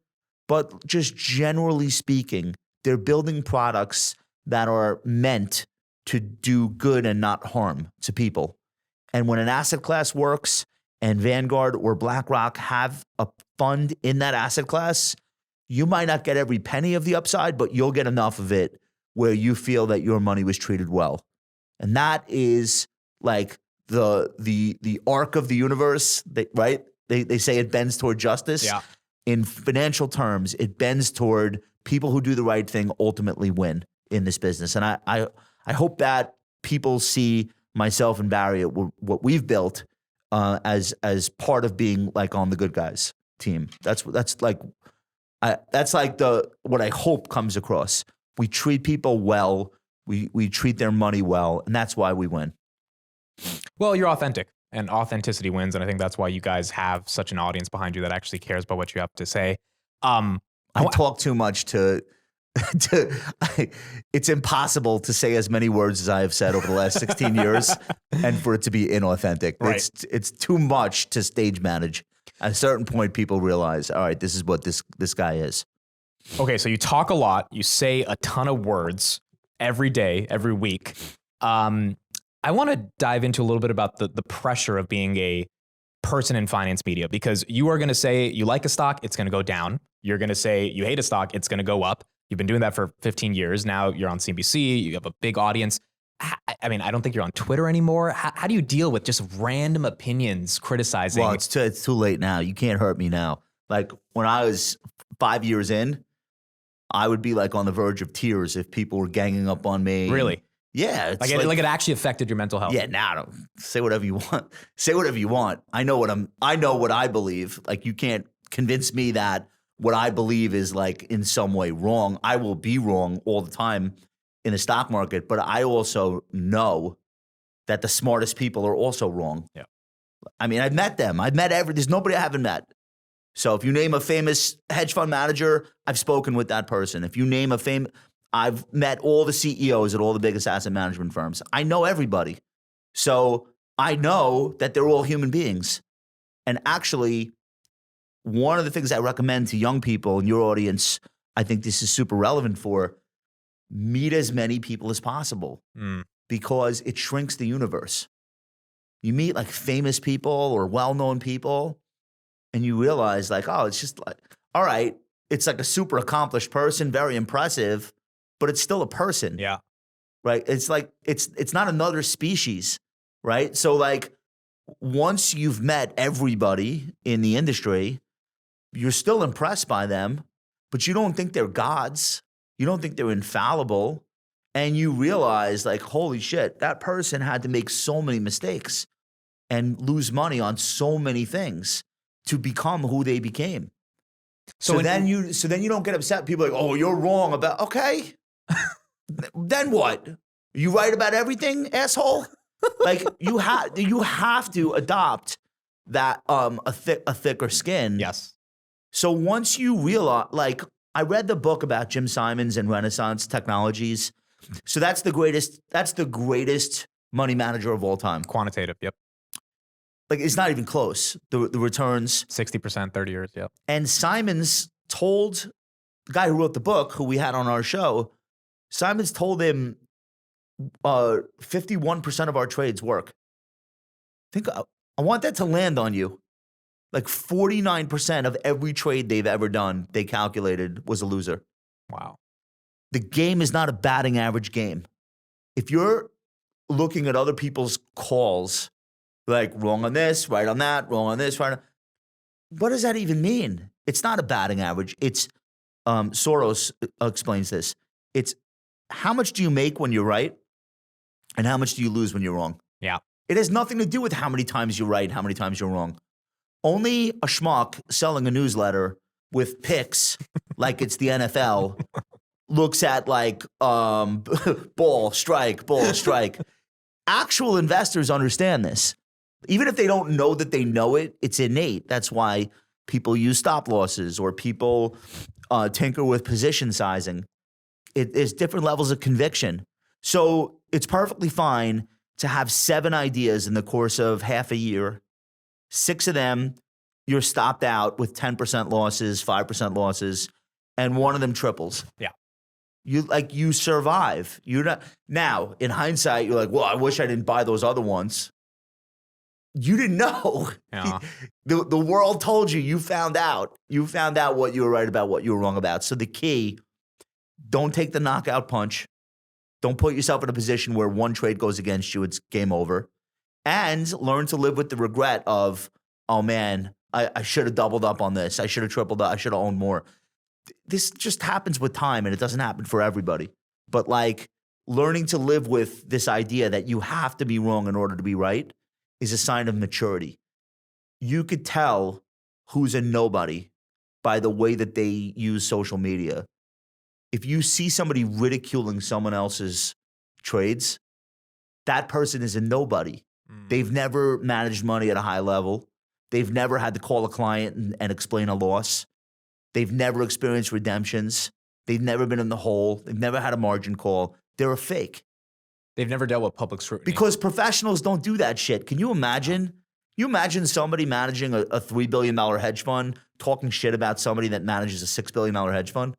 but just generally speaking, they're building products that are meant to do good and not harm to people. And when an asset class works and Vanguard or BlackRock have a fund in that asset class, you might not get every penny of the upside, but you'll get enough of it where you feel that your money was treated well. And that is like the arc of the universe, right? They say it bends toward justice. Yeah. In financial terms, it bends toward people who do the right thing ultimately win in this business. And I hope that people see myself and Barry at what we've built as part of being like on the good guys team. That's like what I hope comes across. We treat people well. We treat their money well, and that's why we win. Well, you're authentic, and authenticity wins, and I think that's why you guys have such an audience behind you that actually cares about what you have to say. I talk too much it's impossible to say as many words as I have said over the last 16 years and for it to be inauthentic. Right. It's too much to stage manage. At a certain point, people realize, all right, this is what this guy is. Okay, so you talk a lot. You say a ton of words every day, every week. I want to dive into a little bit about the pressure of being a person in finance media, because you are going to say you like a stock, it's going to go down. You're going to say you hate a stock, it's going to go up. You've been doing that for 15 years. Now you're on CNBC. You have a big audience. I mean, I don't think you're on Twitter anymore. How do you deal with just random opinions criticizing? Well, it's too late now. You can't hurt me now. Like when I was 5 years in, I would be like on the verge of tears if people were ganging up on me. Really? Yeah. It's like it actually affected your mental health. Yeah, don't say whatever you want. Say whatever you want. I know what I believe. Like you can't convince me that what I believe is like in some way wrong. I will be wrong all the time in the stock market, but I also know that the smartest people are also wrong. Yeah. I mean, I've met them. There's nobody I haven't met. So if you name a famous hedge fund manager, I've spoken with that person. If you name I've met all the CEOs at all the biggest asset management firms. I know everybody. So I know that they're all human beings. And actually, one of the things I recommend to young people in your audience, I think this is super relevant for, meet as many people as possible because it shrinks the universe. You meet like famous people or well-known people and you realize like, oh, it's just like, all right, it's like a super accomplished person, very impressive, but it's still a person. Yeah. Right? It's like, it's not another species, right? So like once you've met everybody in the industry, you're still impressed by them, but you don't think they're gods. You don't think they're infallible. And you realize like, holy shit, that person had to make so many mistakes and lose money on so many things to become who they became. So then you don't get upset. People are like, oh, you're wrong about, okay. Then what? You right about everything, asshole? Like you have to adopt that a thicker skin. Yes. So once you realize, like I read the book about Jim Simons and Renaissance Technologies. So that's the greatest money manager of all time. Quantitative, yep. Like, it's not even close. The returns. 60%, 30 years, yep. And Simons told the guy who wrote the book, who we had on our show, Simons told him 51% of our trades work. I want that to land on you. Like 49% of every trade they've ever done, they calculated, was a loser. Wow. The game is not a batting average game. If you're looking at other people's calls, like wrong on this, right on that, wrong on this, right on, what does that even mean? It's not a batting average. It's, Soros explains this. It's how much do you make when you're right and how much do you lose when you're wrong? Yeah. It has nothing to do with how many times you're right, how many times you're wrong. Only a schmuck selling a newsletter with picks like it's the NFL looks at like ball, strike. Actual investors understand this. Even if they don't know that they know it, it's innate. That's why people use stop losses or people tinker with position sizing. There's different levels of conviction. So it's perfectly fine to have 7 ideas in the course of half a year. 6 of them, you're stopped out with 10% losses, 5% losses, and 1 of them triples. Yeah. You survive. You're not now, in hindsight, you're like, well, I wish I didn't buy those other ones. You didn't know. Yeah. The world told you. You found out. You found out what you were right about, what you were wrong about. So the key, don't take the knockout punch. Don't put yourself in a position where one trade goes against you, it's game over. And learn to live with the regret of, oh man, I should have doubled up on this. I should have tripled up. I should have owned more. This just happens with time, and it doesn't happen for everybody. But like learning to live with this idea that you have to be wrong in order to be right is a sign of maturity. You could tell who's a nobody by the way that they use social media. If you see somebody ridiculing someone else's trades, that person is a nobody. They've never managed money at a high level. They've never had to call a client and explain a loss. They've never experienced redemptions. They've never been in the hole. They've never had a margin call. They're a fake. They've never dealt with public scrutiny. Because professionals don't do that shit. Can you imagine? You imagine somebody managing a $3 billion hedge fund talking shit about somebody that manages a $6 billion hedge fund?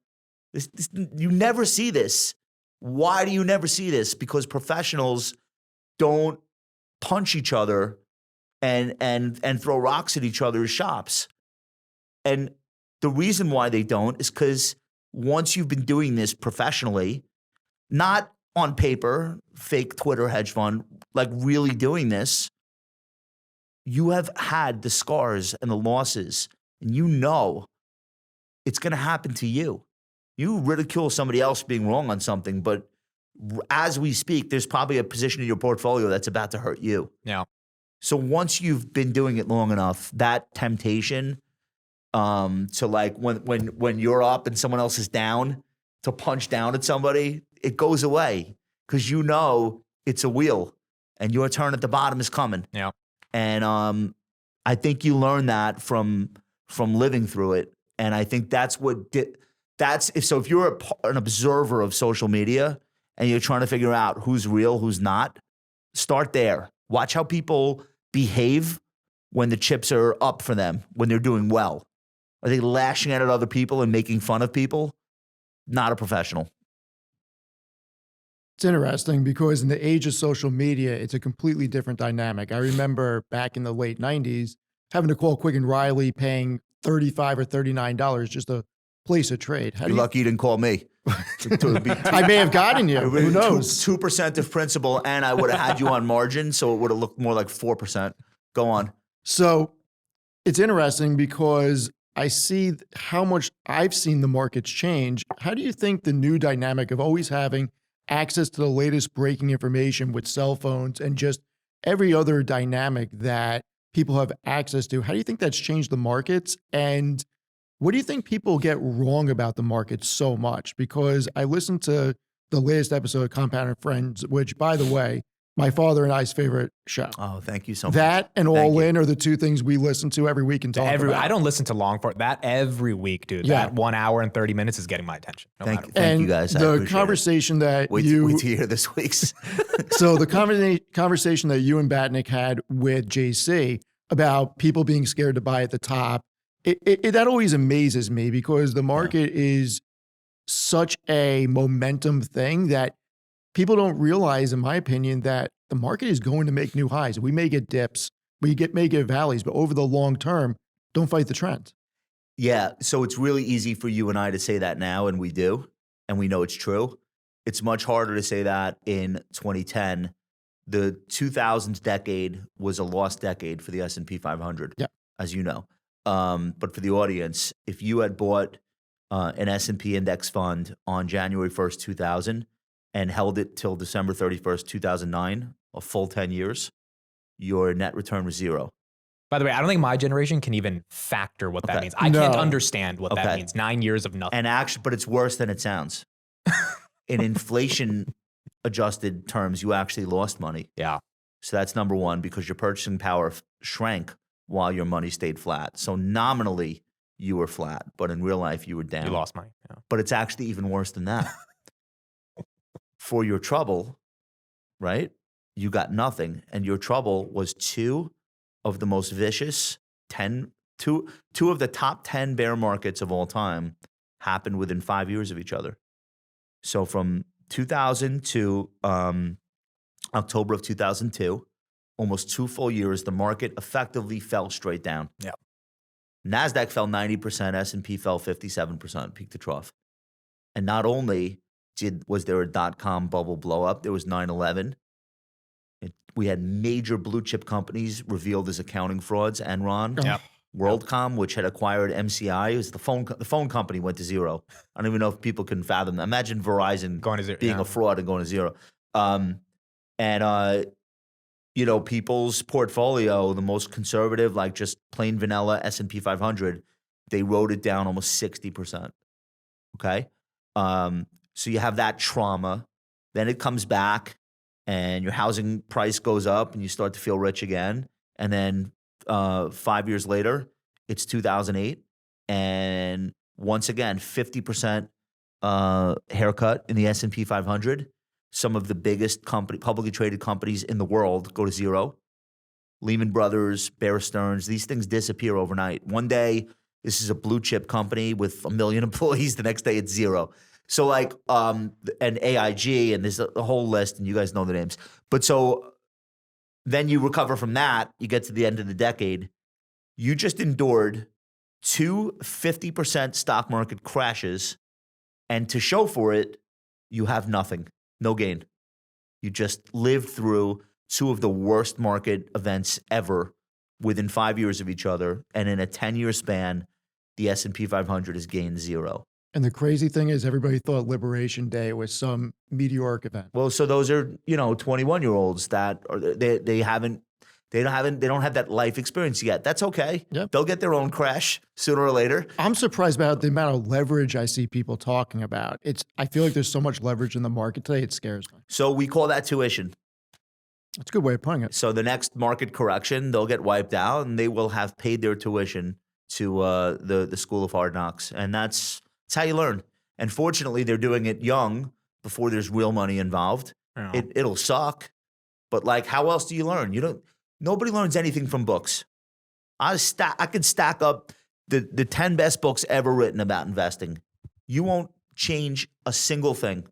You never see this. Why do you never see this? Because professionals don't punch each other and throw rocks at each other's shops. And the reason why they don't is because once you've been doing this professionally, not on paper, fake Twitter hedge fund, like really doing this, you have had the scars and the losses, and you know it's going to happen to you. You ridicule somebody else being wrong on something, but as we speak, there's probably a position in your portfolio that's about to hurt you. Yeah. So once you've been doing it long enough, that temptation to like when you're up and someone else is down, to punch down at somebody, it goes away because you know it's a wheel and your turn at the bottom is coming. Yeah. And I think you learn that from living through it. And I think that's what if you're an observer of social media and you're trying to figure out who's real, who's not, start there. Watch how people behave when the chips are up for them, when they're doing well. Are they lashing out at other people and making fun of people? Not a professional. It's interesting because in the age of social media, it's a completely different dynamic. I remember back in the late 90s having to call Quick and Riley paying $35 or $39 just to place a trade. You're lucky you didn't call me. I may have gotten you. Who knows? 2% of principal, and I would have had you on margin, so it would have looked more like 4%. Go on. So it's interesting because I see how much I've seen the markets change. How do you think the new dynamic of always having access to the latest breaking information with cell phones and just every other dynamic that people have access to, how do you think that's changed the markets? And what do you think people get wrong about the market so much? Because I listened to the latest episode of Compound and Friends, which, by the way, my father and I's favorite show. Oh, thank you so much. That and Thank All you. In are the two things we listen to every week and talk about. I don't listen to long for that every week, dude. Yeah. That 1 hour and 30 minutes is getting my attention. No matter what. Thank you And guys. I the appreciate conversation that it. Wait to hear this week's. so the conversation that you and Batnick had with JC about people being scared to buy at the top, that always amazes me because the market is such a momentum thing that people don't realize, in my opinion, that the market is going to make new highs. We may get dips, may get valleys, but over the long term, don't fight the trend. Yeah, so it's really easy for you and I to say that now, and we do, and we know it's true. It's much harder to say that in 2010. The 2000s decade was a lost decade for the S&P 500, as you know. But for the audience, if you had bought an S&P index fund on January 1st, 2000, and held it till December 31st, 2009, a full 10 years, your net return was zero. By the way, I don't think my generation can even factor what that means. I can't understand what that means. 9 years of nothing. And actually, but it's worse than it sounds. In inflation adjusted terms, you actually lost money. Yeah. So that's number one, because your purchasing power shrank while your money stayed flat. So nominally, you were flat, but in real life, you were down. You lost money. Yeah. But it's actually even worse than that. For your trouble, right? You got nothing. And your trouble was two of the most vicious two of the top 10 bear markets of all time happened within 5 years of each other. So from 2000 to October of 2002, almost 2 full years, the market effectively fell straight down. Yeah. NASDAQ fell 90%, S&P fell 57%, peak to trough. And not only was there a dot-com bubble blow up, there was 9/11. We had major blue chip companies revealed as accounting frauds. Enron, WorldCom, which had acquired MCI, it was the phone company went to zero. I don't even know if people can fathom that. Imagine Verizon Going to zero, being a fraud and going to zero. People's portfolio, the most conservative, like just plain vanilla S&P 500, they wrote it down almost 60%. Okay, so you have that trauma. Then it comes back, and your housing price goes up, and you start to feel rich again. And then 5 years later, it's 2008, and once again, 50% haircut in the S&P 500. Some of the biggest publicly traded companies in the world go to zero. Lehman Brothers, Bear Stearns, these things disappear overnight. One day, this is a blue chip company with 1 million employees. The next day, it's zero. So like, and AIG, and there's a whole list, and you guys know the names. But so then you recover from that. You get to the end of the decade. You just endured 2 50% stock market crashes, and to show for it, you have nothing. No gain. You just lived through 2 of the worst market events ever within 5 years of each other. And in a 10-year span, the S&P 500 has gained zero. And the crazy thing is everybody thought Liberation Day was some meteoric event. Well, so those are, 21-year-olds that they don't have that life experience yet. That's okay. Yep. They'll get their own crash sooner or later. I'm surprised about the amount of leverage I see people talking about. I feel like there's so much leverage in the market today, it scares me. So we call that tuition. That's a good way of putting it. So the next market correction, they'll get wiped out, and they will have paid their tuition to the School of Hard Knocks. And that's how you learn. And fortunately, they're doing it young before there's real money involved. Yeah. It'll suck, but like, how else do you learn? Nobody learns anything from books. I could stack up the 10 best books ever written about investing. You won't change a single thing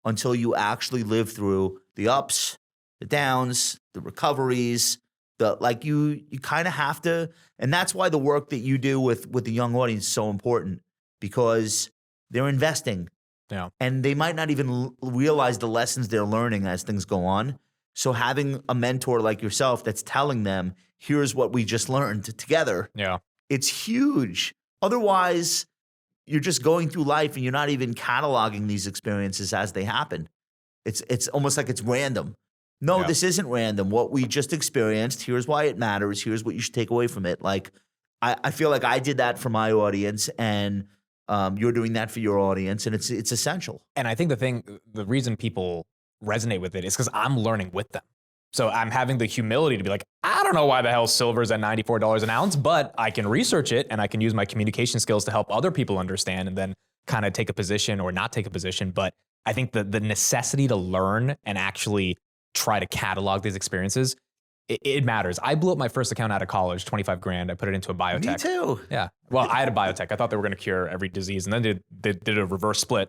until you actually live through the ups, the downs, the recoveries. You kind of have to, and that's why the work that you do with the young audience is so important, because they're investing. Yeah. And they might not even realize the lessons they're learning as things go on. So having a mentor like yourself that's telling them, here's what we just learned together. Yeah. It's huge. Otherwise, you're just going through life and you're not even cataloging these experiences as they happen. It's almost like it's random. No, This isn't random. What we just experienced, here's why it matters. Here's what you should take away from it. Like, I feel like I did that for my audience, and you're doing that for your audience, and it's essential. And I think the reason people resonate with it is because I'm learning with them. So I'm having the humility to be like, I don't know why the hell silver is at $94 an ounce, but I can research it and I can use my communication skills to help other people understand and then kind of take a position or not take a position. But I think the necessity to learn and actually try to catalog these experiences, it matters. I blew up my first account out of college, 25 grand. I put it into a biotech. Me too. Yeah. Well, I had a biotech. I thought they were going to cure every disease. And then they did a reverse split.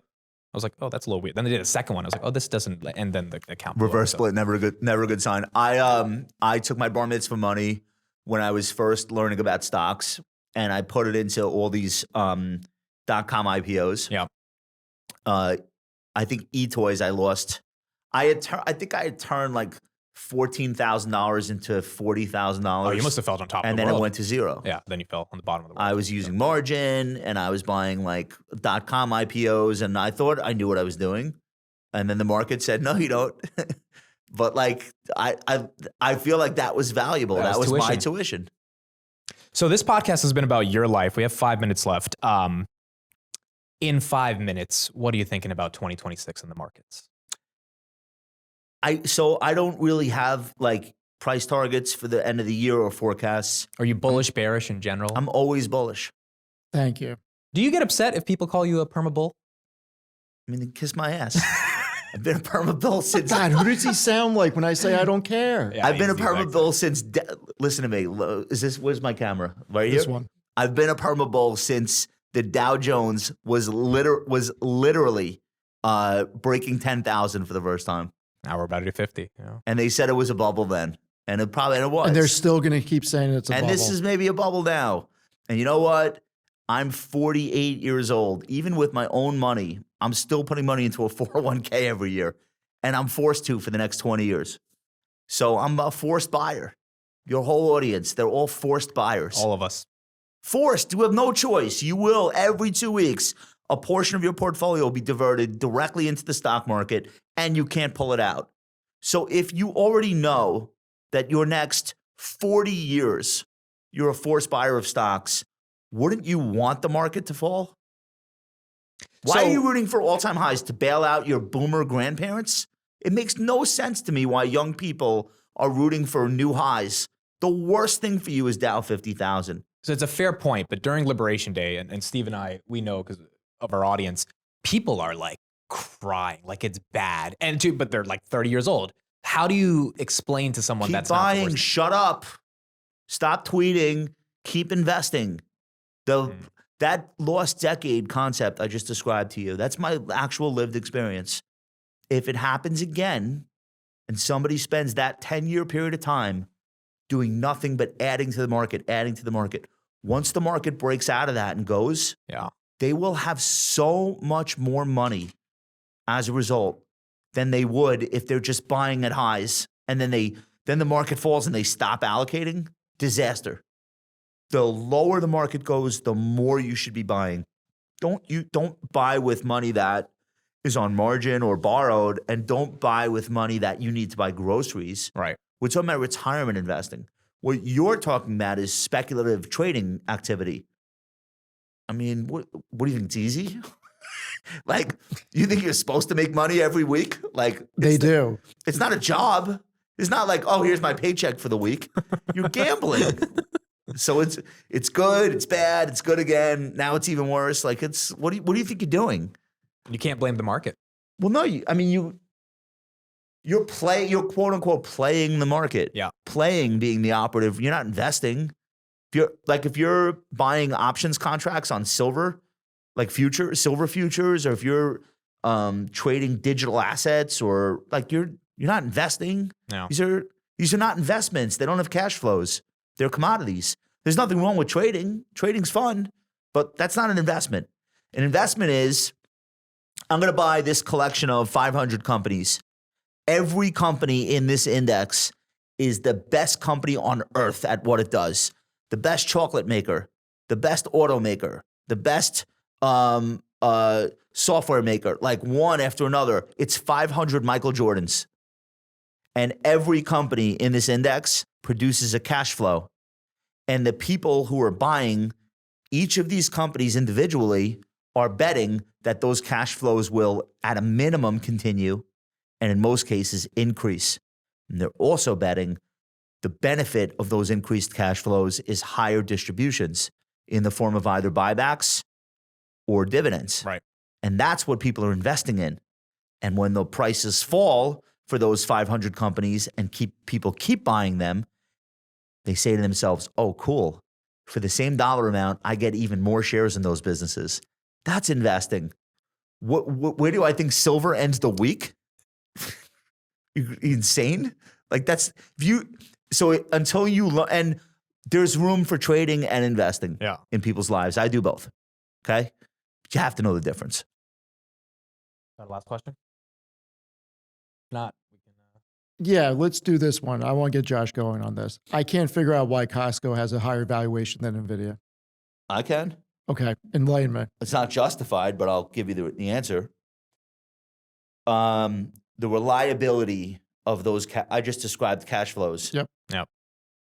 I was like, oh, that's a little weird. Then they did a second one. I was like, oh, this doesn't. And then the account blew Reverse up, split, never a good sign. I took my bar mitzvah money when I was first learning about stocks, and I put it into all these .com IPOs. Yeah. I think eToys I lost. I think I had turned like $14,000 into $40,000. Oh, you must have felt on top of the and then world. it went to zero. Yeah, then you fell on the bottom of the world. I was using margin, and I was buying like .com IPOs, and I thought I knew what I was doing. And then the market said, no, you don't. But like, I feel like that was valuable. That was my tuition. So this podcast has been about your life. We have 5 minutes left. In 5 minutes, what are you thinking about 2026 in the markets? So I don't really have like price targets for the end of the year or forecasts. Are you bullish, bearish in general? I'm always bullish. Thank you. Do you get upset if people call you a perma bull? I mean, kiss my ass. I've been a perma bull since. God, who does he sound like when I say I don't care? Yeah, I've been a he's the perma exact bull since. Listen to me. Where's my camera? Right here. This one. I've been a perma bull since the Dow Jones was literally breaking 10,000 for the first time. Now we're about to do 50. You know? And they said it was a bubble then. And it was. And they're still going to keep saying it's a bubble. And this is maybe a bubble now. And you know what? I'm 48 years old. Even with my own money, I'm still putting money into a 401k every year. And I'm forced to for the next 20 years. So I'm a forced buyer. Your whole audience, they're all forced buyers. All of us. Forced. You have no choice. You will, every 2 weeks, a portion of your portfolio will be diverted directly into the stock market, and you can't pull it out. So if you already know that your next 40 years, you're a forced buyer of stocks, wouldn't you want the market to fall? Why are you rooting for all-time highs to bail out your boomer grandparents? It makes no sense to me why young people are rooting for new highs. The worst thing for you is Dow 50,000. So it's a fair point, but during Liberation Day, and Steve and I, we know because of our audience, people are like crying, like it's bad. But they're like 30 years old. How do you explain to someone Keep that's buying, not the worst? shut up, stop tweeting, keep investing. That lost decade concept I just described to you, that's my actual lived experience. If it happens again and somebody spends that 10-year period of time doing nothing but adding to the market, once the market breaks out of that and goes, they will have so much more money as a result than they would if they're just buying at highs and then the market falls and they stop allocating. Disaster. The lower the market goes, the more you should be buying. Don't buy with money that is on margin or borrowed, and don't buy with money that you need to buy groceries. Right. We're talking about retirement investing. What you're talking about is speculative trading activity. I mean, what do you think? It's easy? Like, you think you're supposed to make money every week? Like, They do. It's not a job. It's not like, oh, here's my paycheck for the week. You're gambling. So it's good, it's bad, it's good again. Now it's even worse. Like, what do you think you're doing? You can't blame the market. Well, no, you're quote unquote playing the market. Yeah. Playing being the operative. You're not investing. If you're buying options contracts on silver, like silver futures, or if you're trading digital assets, or like you're not investing. No. These are not investments. They don't have cash flows. They're commodities. There's nothing wrong with trading. Trading's fun, but that's not an investment. An investment is, I'm going to buy this collection of 500 companies. Every company in this index is the best company on earth at what it does. The best chocolate maker, the best automaker, the best software maker, like one after another. It's 500 Michael Jordans. And every company in this index produces a cash flow. And the people who are buying each of these companies individually are betting that those cash flows will, at a minimum, continue, and in most cases, increase. And they're also betting the benefit of those increased cash flows is higher distributions in the form of either buybacks or dividends. Right. And that's what people are investing in. And when the prices fall for those 500 companies and people keep buying them, they say to themselves, oh, cool. For the same dollar amount, I get even more shares in those businesses. That's investing. Where do I think silver ends the week? You insane? Like that's until you and there's room for trading and investing in people's lives. I do both. Okay, but you have to know the difference. Got a last question? If not, we can. Yeah, let's do this one. I want to get Josh going on this. I can't figure out why Costco has a higher valuation than Nvidia. I can. Okay, enlighten me. It's not justified, but I'll give you the answer. The reliability of those, I just described cash flows. Yep.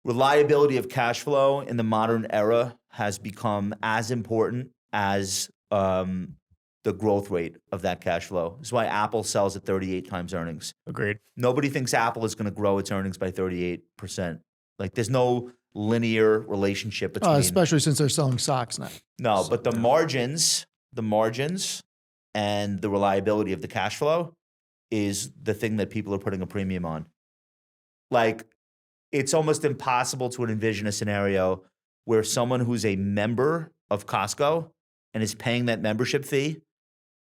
Reliability of cash flow in the modern era has become as important as the growth rate of that cash flow. This is why Apple sells at 38 times earnings. Agreed. Nobody thinks Apple is going to grow its earnings by 38%. Like there's no linear relationship between. Especially since they're selling stocks now. No, but the margins and the reliability of the cash flow is the thing that people are putting a premium on. Like, it's almost impossible to envision a scenario where someone who's a member of Costco and is paying that membership fee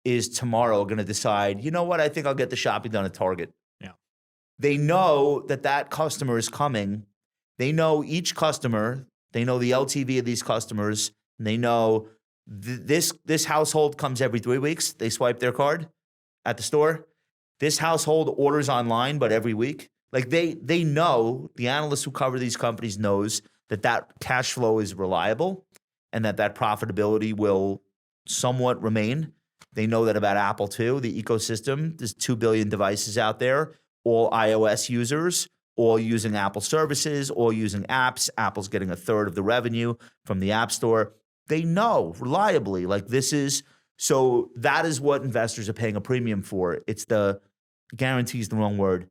is tomorrow going to decide, you know what, I think I'll get the shopping done at Target. Yeah. They know that customer is coming. They know each customer. They know the LTV of these customers. And they know this household comes every 3 weeks. They swipe their card at the store. This household orders online, but every week. Like they know, the analysts who cover these companies knows that cash flow is reliable and that profitability will somewhat remain. They know that about Apple too, the ecosystem. There's 2 billion devices out there, all iOS users, all using Apple services, all using apps. Apple's getting a third of the revenue from the App Store. They know reliably, so that is what investors are paying a premium for. It's guarantee is the wrong word,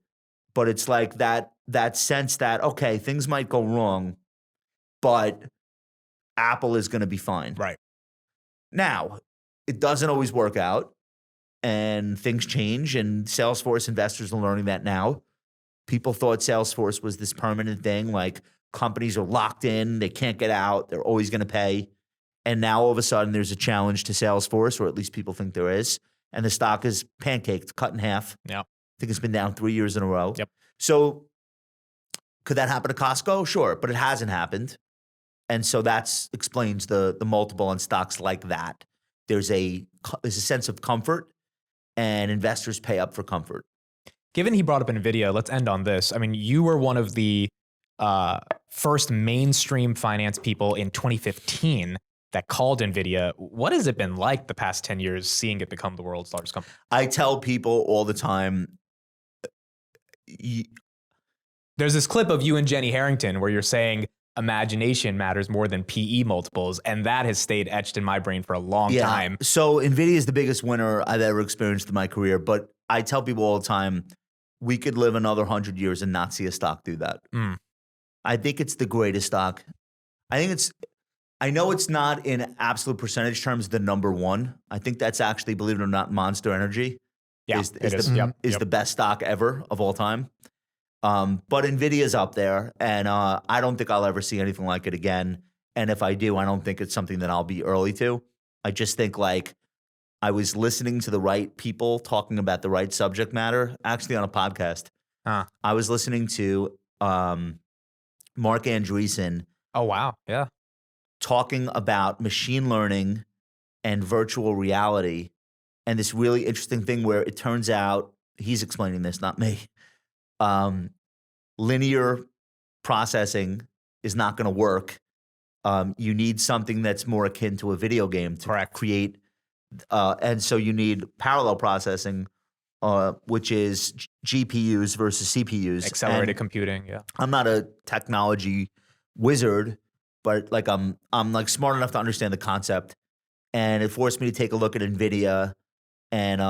but it's like that sense that, okay, things might go wrong, but Apple is going to be fine. Right. Now, it doesn't always work out and things change, and Salesforce investors are learning that now. People thought Salesforce was this permanent thing, like companies are locked in, they can't get out, they're always going to pay. And now all of a sudden there's a challenge to Salesforce, or at least people think there is, and the stock is pancaked, cut in half. Yeah. I think it's been down 3 years in a row. Yep. So could that happen to Costco? Sure, but it hasn't happened. And so that explains the multiple on stocks like that. There's a sense of comfort, and investors pay up for comfort. Given he brought up NVIDIA, let's end on this. I mean, you were one of the first mainstream finance people in 2015 that called NVIDIA. What has it been like the past 10 years seeing it become the world's largest company? I tell people all the time. There's this clip of you and Jenny Harrington where you're saying imagination matters more than PE multiples, and that has stayed etched in my brain for a long time. So NVIDIA is the biggest winner I've ever experienced in my career, but I tell people all the time, we could live another 100 years and not see a stock do that. I think it's the greatest stock. I know it's not in absolute percentage terms the number one. I think that's actually, believe it or not, Monster Energy is the best stock ever of all time. But NVIDIA's up there, and I don't think I'll ever see anything like it again. And if I do, I don't think it's something that I'll be early to. I just think I was listening to the right people talking about the right subject matter, actually on a podcast. I was listening to Mark Andreessen. Oh, wow. Yeah. Talking about machine learning and virtual reality, and this really interesting thing where it turns out, he's explaining this, not me, linear processing is not going to work. You need something that's more akin to a video game to create, and so you need parallel processing, which is GPUs versus CPUs. Accelerated computing, yeah. I'm not a technology wizard, but I'm smart enough to understand the concept, and it forced me to take a look at NVIDIA, and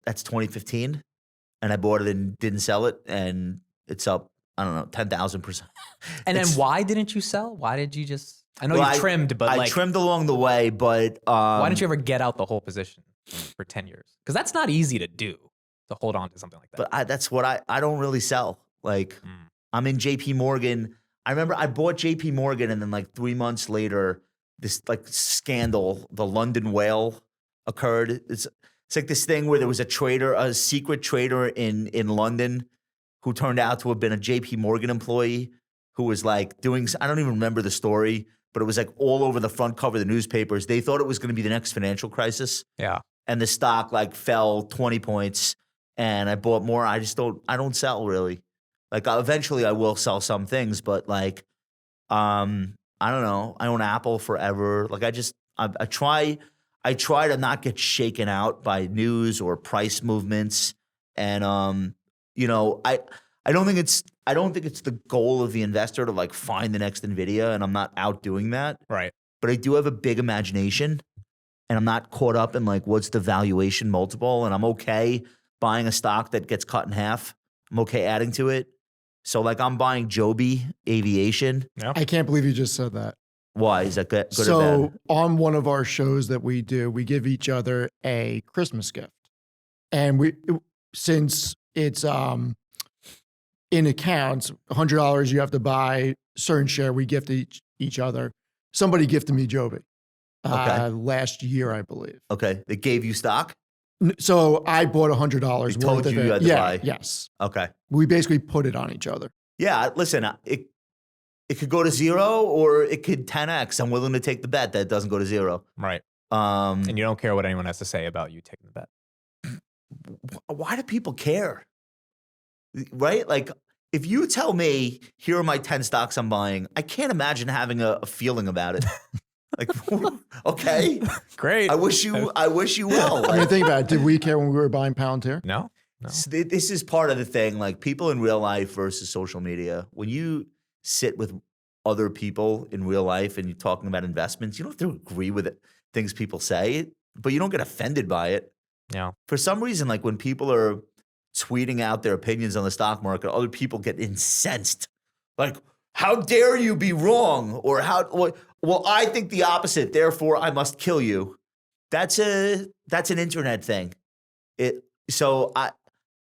that's 2015, and I bought it and didn't sell it, and It's up, I don't know, 10,000%. And then It's- why didn't you sell? Why did you just? I know Well, you trimmed, but I trimmed along the way, but why didn't you ever get out the whole position for 10 years? Because that's not easy to do, to hold on to something like that. But that's what I don't really sell. Like I'm in JP Morgan. I remember I bought JP Morgan, and then like 3 months later, this like scandal, the London whale occurred. It's like this thing where there was a secret trader in London who turned out to have been a JP Morgan employee who was like doing, I don't even remember the story, but it was like all over the front cover of the newspapers. They thought it was going to be the next financial crisis. Yeah. And the stock like fell 20 points, and I bought more. I don't sell really. Like eventually I will sell some things, but like, I don't know. I own Apple forever. Like I try to not get shaken out by news or price movements. And, you know, I don't think it's the goal of the investor to like find the next Nvidia, and I'm not out doing that. Right. But I do have a big imagination, and I'm not caught up in like what's the valuation multiple, and I'm okay buying a stock that gets cut in half. I'm okay adding to it. So like I'm buying Joby Aviation. Yeah. I can't believe you just said that. Why? Is that good or So bad? on one of our shows that we do, we give each other a Christmas gift. And since it's in accounts, $100 you have to buy certain share, we gift each other. Somebody gifted me Joby last year, I believe. Okay. They gave you stock? So I bought $100 worth told of you it. you had to buy. Yes. Okay. We basically put it on each other. Yeah, listen, it could go to zero or it could 10x. I'm willing to take the bet that it doesn't go to zero. Right. And you don't care what anyone has to say about you taking the bet. Why do people care? Right? Like, if you tell me, here are my 10 stocks I'm buying, I can't imagine having a feeling about it. Like, okay. Great. I wish you well. I mean, think about it. Did we care when we were buying Palantir? No. So this is part of the thing. Like, people in real life versus social media. When you sit with other people in real life and you're talking about investments, you don't have to agree with things people say, but you don't get offended by it. Yeah. For some reason, like when people are tweeting out their opinions on the stock market, other people get incensed. Like, how dare you be wrong? Or well, I think the opposite, therefore I must kill you. That's an internet thing.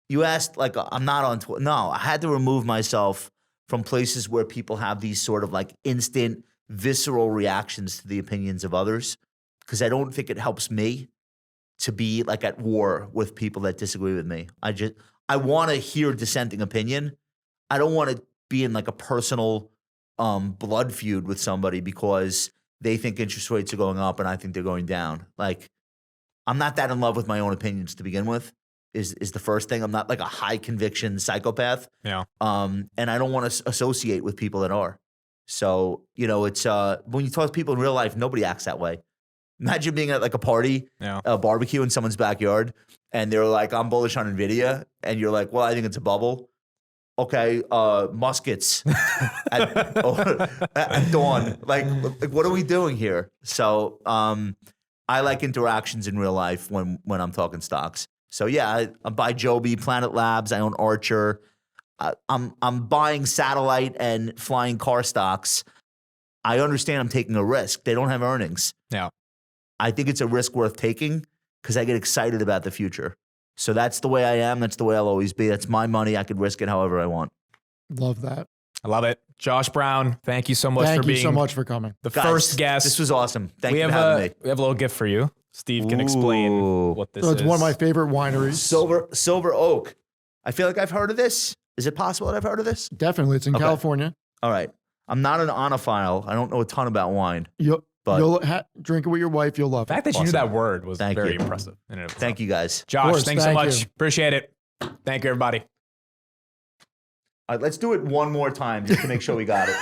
You asked, like, I'm not on Twitter. No, I had to remove myself from places where people have these sort of like instant, visceral reactions to the opinions of others, because I don't think it helps me to be like at war with people that disagree with me. I want to hear dissenting opinion. I don't want to be in like a personal blood feud with somebody because they think interest rates are going up and I think they're going down. Like, I'm not that in love with my own opinions to begin with, is the first thing. I'm not like a high conviction psychopath. Yeah. And I don't want to associate with people that are. So, you know, it's when you talk to people in real life, nobody acts that way. Imagine being at like a party, a barbecue in someone's backyard, and they're like, I'm bullish on Nvidia. And you're like, well, I think it's a bubble. Okay, muskets at dawn. Like, what are we doing here? So I like interactions in real life when I'm talking stocks. So yeah, I buy Joby, Planet Labs. I own Archer. I'm buying satellite and flying car stocks. I understand I'm taking a risk. They don't have earnings. Yeah. I think it's a risk worth taking because I get excited about the future. So that's the way I am. That's the way I'll always be. That's my money. I could risk it however I want. Love that. I love it. Josh Brown, thank you so much Thank for being you so much for coming. the Guys, first guest. This was awesome. Thank you for have having me. We have a little gift for you. Steve can Ooh. explain what this So is. it's one of my favorite wineries. Silver Oak. I feel like I've heard of this. Is it possible that I've heard of this? Definitely. It's in Okay. California. All right. I'm not an onophile. I don't know a ton about wine. You'll But drink it with your wife. You'll love The it. fact that you knew that word was Thank very you. impressive. In and of thank itself. you guys. Josh, course, thanks so thank much. you. Appreciate it. Thank you, everybody. All right, let's do it one more time just to make sure we got it.